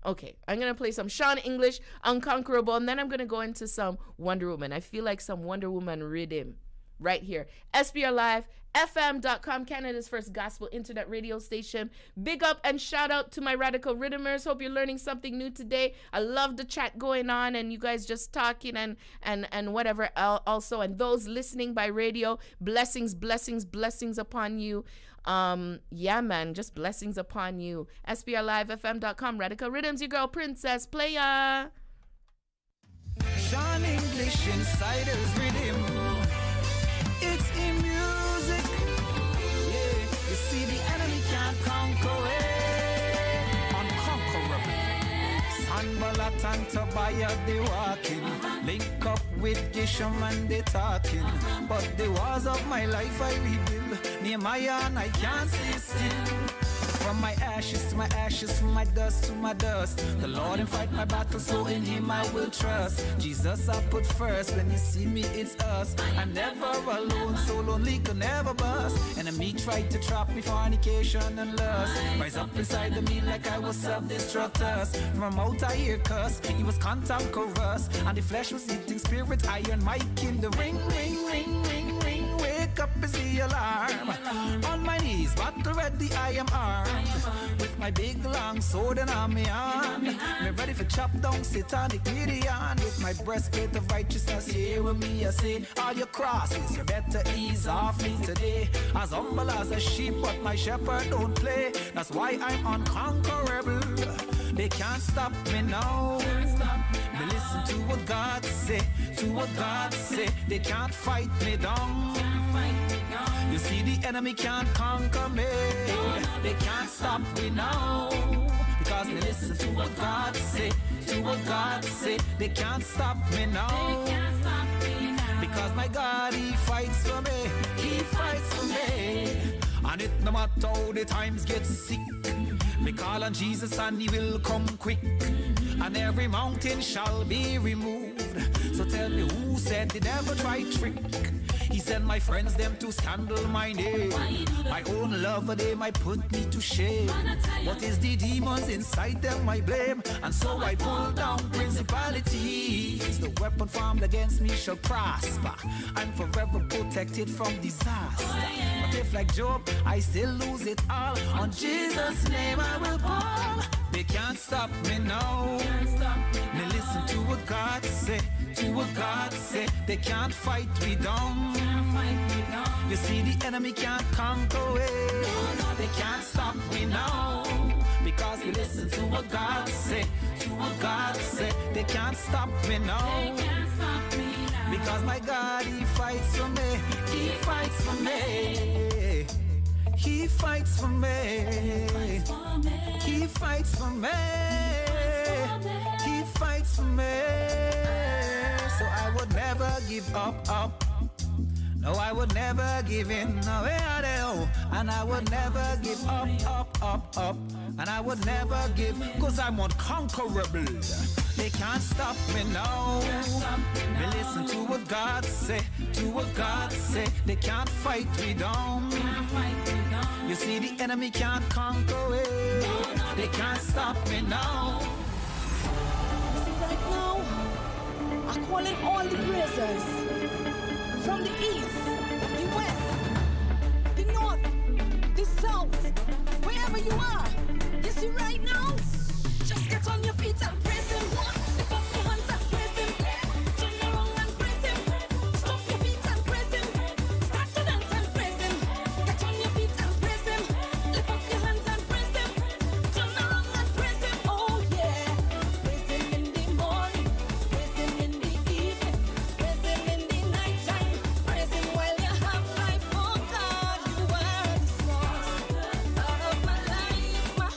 Okay. I'm going to play some Sean English, Unconquerable, and then I'm going to go into some Wonder Woman. I feel like some Wonder Woman rhythm right here. SPRLIVEFM.com, Canada's first gospel internet radio station. Big up and shout out to my radical Riddimers. Hope you're learning something new today. I love the chat going on and you guys just talking and whatever also. And those listening by radio, blessings upon you. Yeah, man, just blessings upon you. SPRLIVEFM.com, Radical Riddimz, your girl Princess Playa. Sean English inside his rhythm. It's in music. Yeah, you see the enemy can't conquer it. Unconquerable. Sanballat and Tobiah they walking. Link up with Gisham and they talking. But the walls of my life I rebuild. Nehemiah and I can't stay still. From my ashes to my ashes, from my dust to my dust. The Lord and fight my battle, so in Him I will trust. Jesus I put first, when you see me it's us. I'm never alone, so lonely could never bust. Enemy tried to trap me, fornication and lust. Rise up inside of me like I was self-destructors. From my mouth I hear cuss, He was cantankerous. And the flesh was eating spirit, iron, my king. The ring, ring, ring, ring, ring. the alarm. On my knees, battle ready, I am armed. With my big long sword and on me arm. Me ready for chop down satanic Midian. With my breastplate of righteousness, here with me I say, all your crosses, you better ease off me today. As humble as a sheep, but my shepherd don't play. That's why I'm unconquerable. They can't stop me now. They listen to what God say, to what God say. They can't fight me down. You see, the enemy can't conquer me. They can't stop me now. Because they listen to what God say, to what God say. They can't stop me now. Because my God, He fights for me. He fights for me. And it no matter how the times get sick, me call on Jesus and He will come quick. And every mountain shall be removed. So tell me who said the devil tried trick? He sent my friends them to scandal my name. My own lover they might put me to shame. What is the demons inside them I blame? And so I pull down principalities. The weapon formed against me shall prosper. I'm forever protected from disaster. But if like Job I still lose it all, on Jesus' name I will call. They can't stop me now. They listen to what God say, to what God say. They can't fight me down. You see, the enemy can't conquer it. They can't stop me now. Because we listen to what God say, to what God say. They can't stop me now. Because my God, He fights for me. He fights for me. He fights for me. He fights for me. He fights for me. So I would never give up. No, I would never give in. No, and I would never give up. And I would never give, cause I'm unconquerable. They can't stop me now. They listen to what God say, to what God say. They can't fight me down. You see, the enemy can't conquer it. They can't stop me now. See, right now, I'm calling all the praisers from the east, the west, the north, the south, wherever you are. You see, right now, just get on your feet and praise Him. Lift up your hands and praise Him. Turn around and praise Him. Stomp your feet and praise Him. Start to dance and praise Him. Get on your feet and praise Him. Lift up your hands and praise Him. Turn around and praise Him. Oh yeah. Praise Him in the morning. Praise Him in the evening. Praise Him in the nighttime. Praise Him while you have life. Oh God, you are the source of my life, my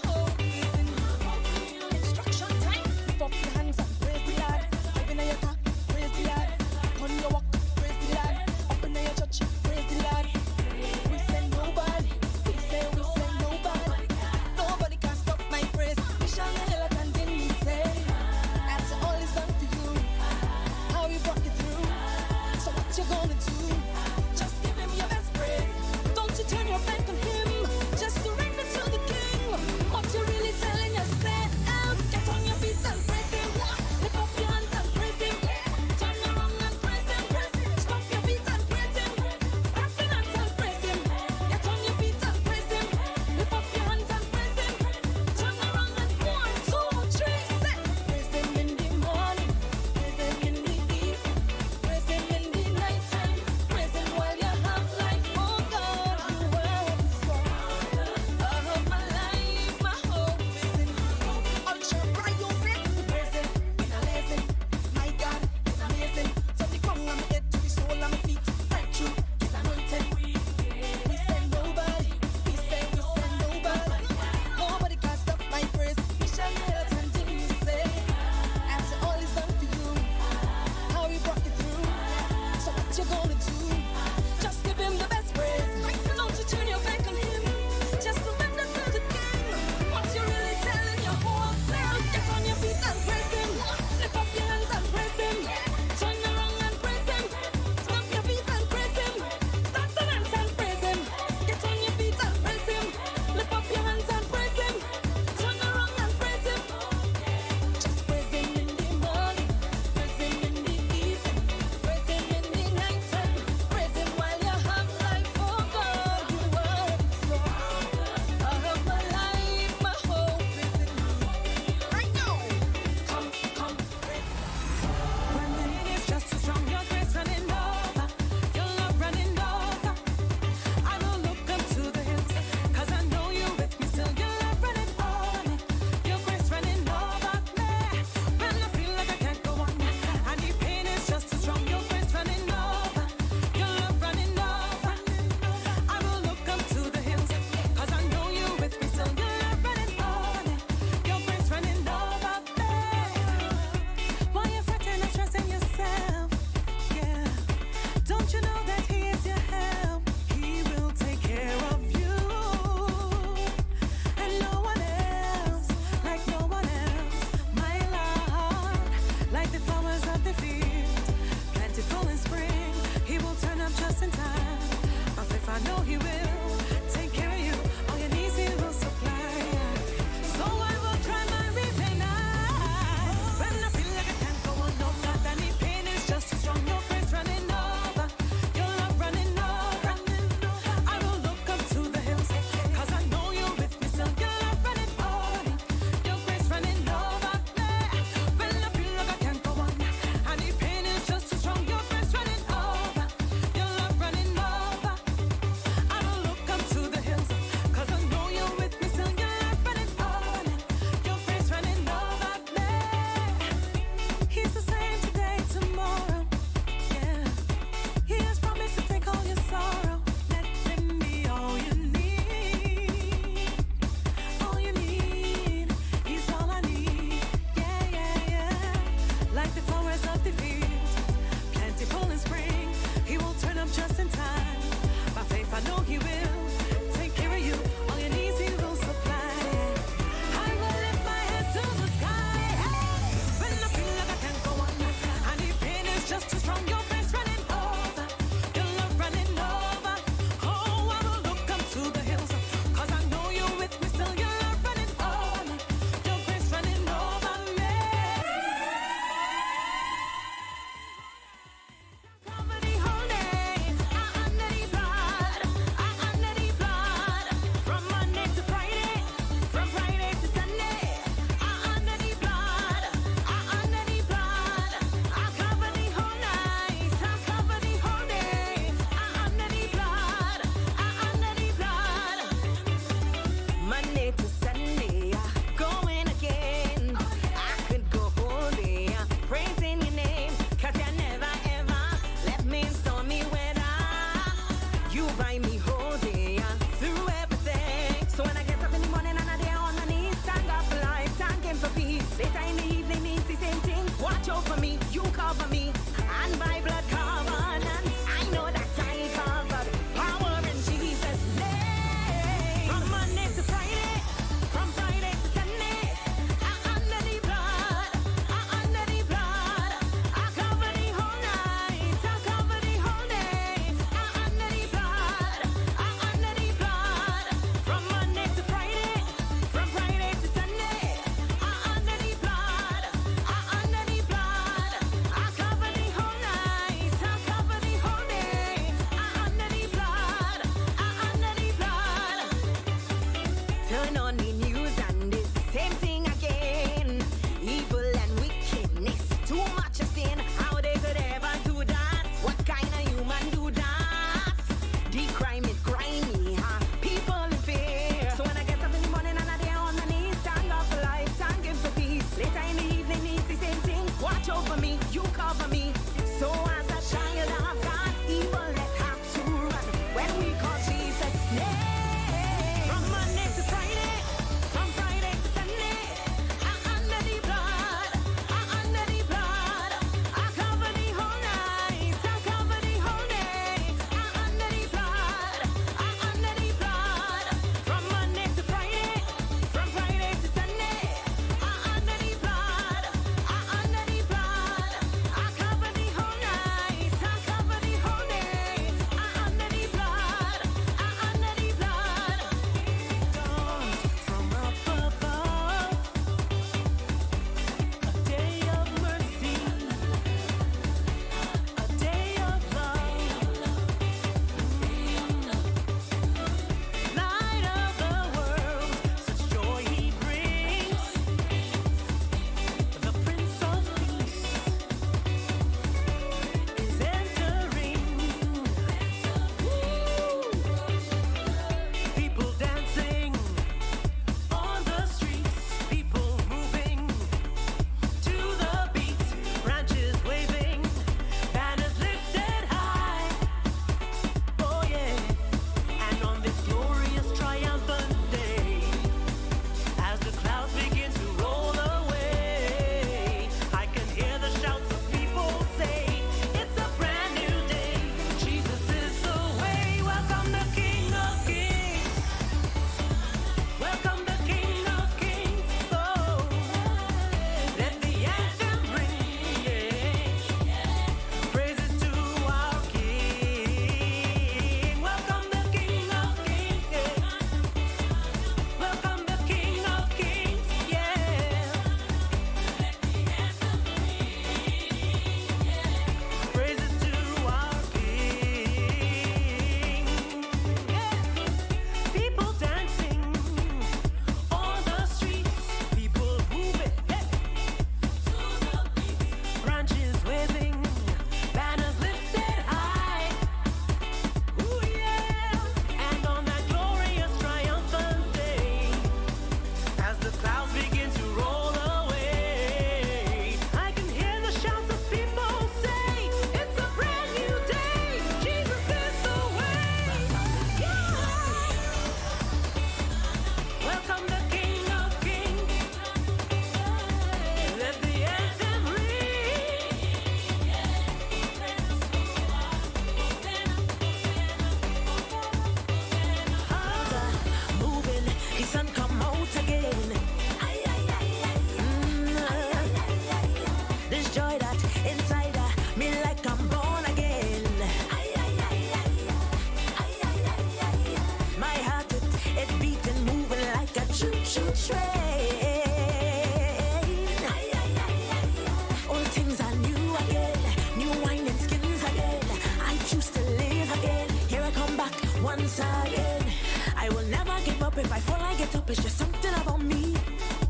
if I fall, I get up. It's just something about me.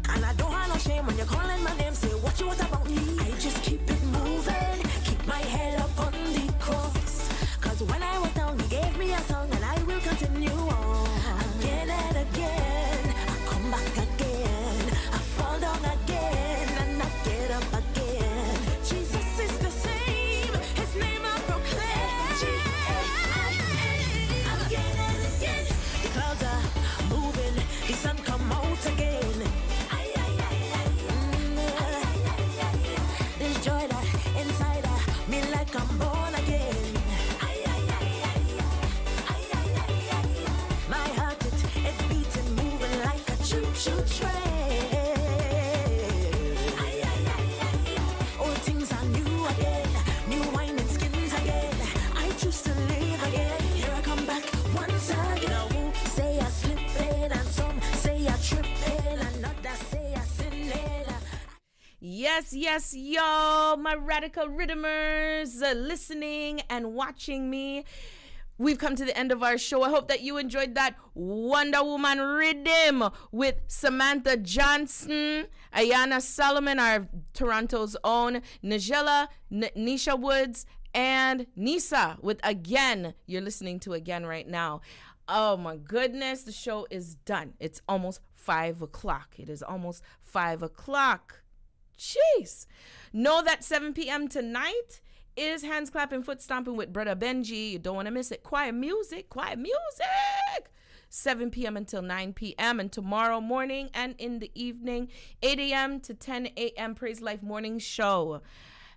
And I don't have no shame when you're calling my name. Say what you want about me. I just keep it moving. Keep my head up on the cross. Cause when I was down, he gave me a song. And I will continue on. Again and again. I come back again. I fall down again. And I get up again. Jesus is the same. His name I proclaim. Again and again. The clouds are moving. The sun come out again. There's joy that inside of me like I'm born again. My heart it's beating, moving like a choo-choo train. All things are new again, new wine and skins again. I choose to live again. Here I come back once again. Who say I slipping and some say I tripping and others say I sinning. Yes, yes, yo, my radical Riddimers listening and watching me. We've come to the end of our show. I hope that you enjoyed that Wonder Woman Riddim with Samantha Johnson, Ayana Solomon, our Toronto's own, Nigella, Nisha Woods, and Nisa with Again. You're listening to Again right now. Oh my goodness, the show is done. It's almost 5 o'clock. It is almost 5 o'clock. Jeez. Know that 7 p.m. tonight is Hands Clapping, Foot Stomping with Brotha Benji. You don't want to miss it. Quiet music. 7 p.m. until 9 p.m. And tomorrow morning and in the evening, 8 a.m. to 10 a.m. Praise Life Morning Show.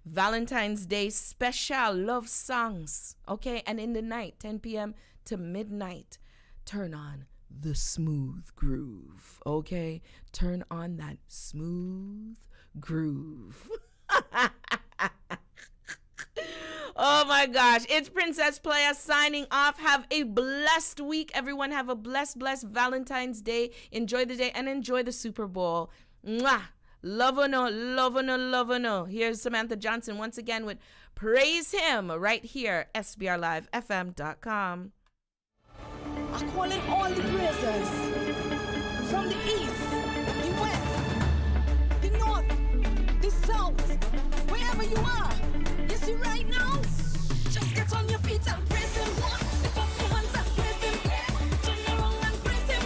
Valentine's Day special love songs. Okay. And in the night, 10 p.m. to midnight, turn on the smooth groove. Okay. Turn on that smooth groove. Oh my gosh, it's Princess Playa signing off. Have a blessed week, everyone. Have a blessed Valentine's Day. Enjoy the day and enjoy the Super Bowl. Mwah. Love or no. Here's Samantha Johnson once again with Praise Him right here, SPRLIVEFM.com. I'm calling all the praisers from the east, the west, the north, the south, wherever you are. You see right now, just get on your feet and praise him. Lift up your hands and praise him. Turn around and praise him.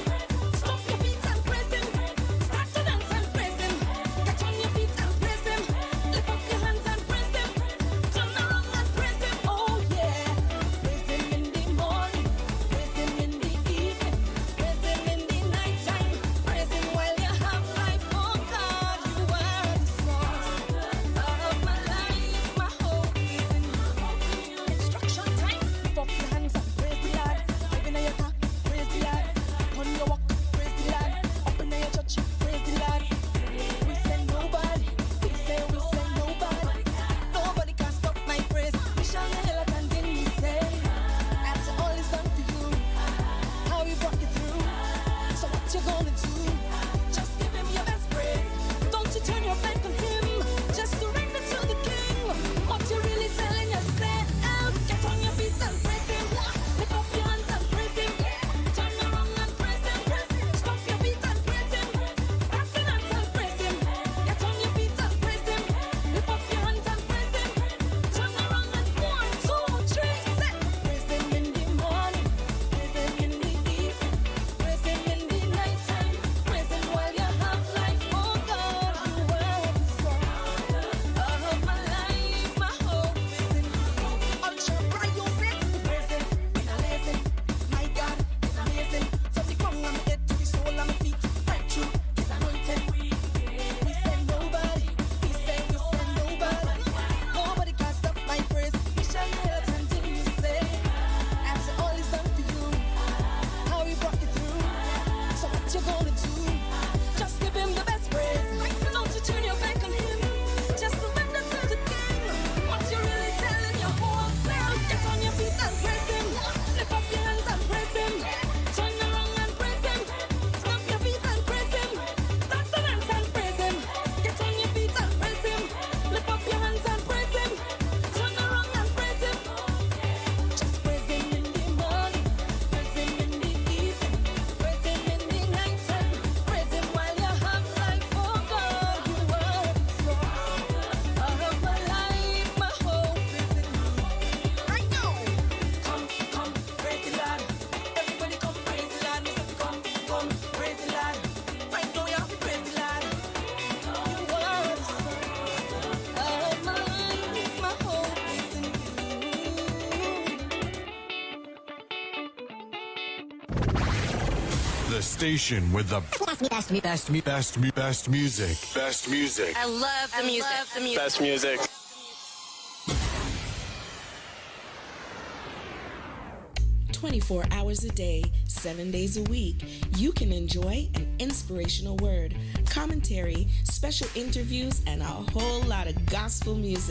Stomp your feet and praise him. Start to dance and praise him. Get on your feet and praise him. Lift up your hands and praise him. Turn around and praise him. Oh yeah. Praise him in the morning. Praise him in the evening. Praise him in the nighttime. Praise him while you have life. Oh God, you are the source of my life. The station with the best music. Best music. I love the music. Best music. "24 hours a day, 7 days a week, you can enjoy an inspirational word, commentary, special interviews, and a whole lot of gospel music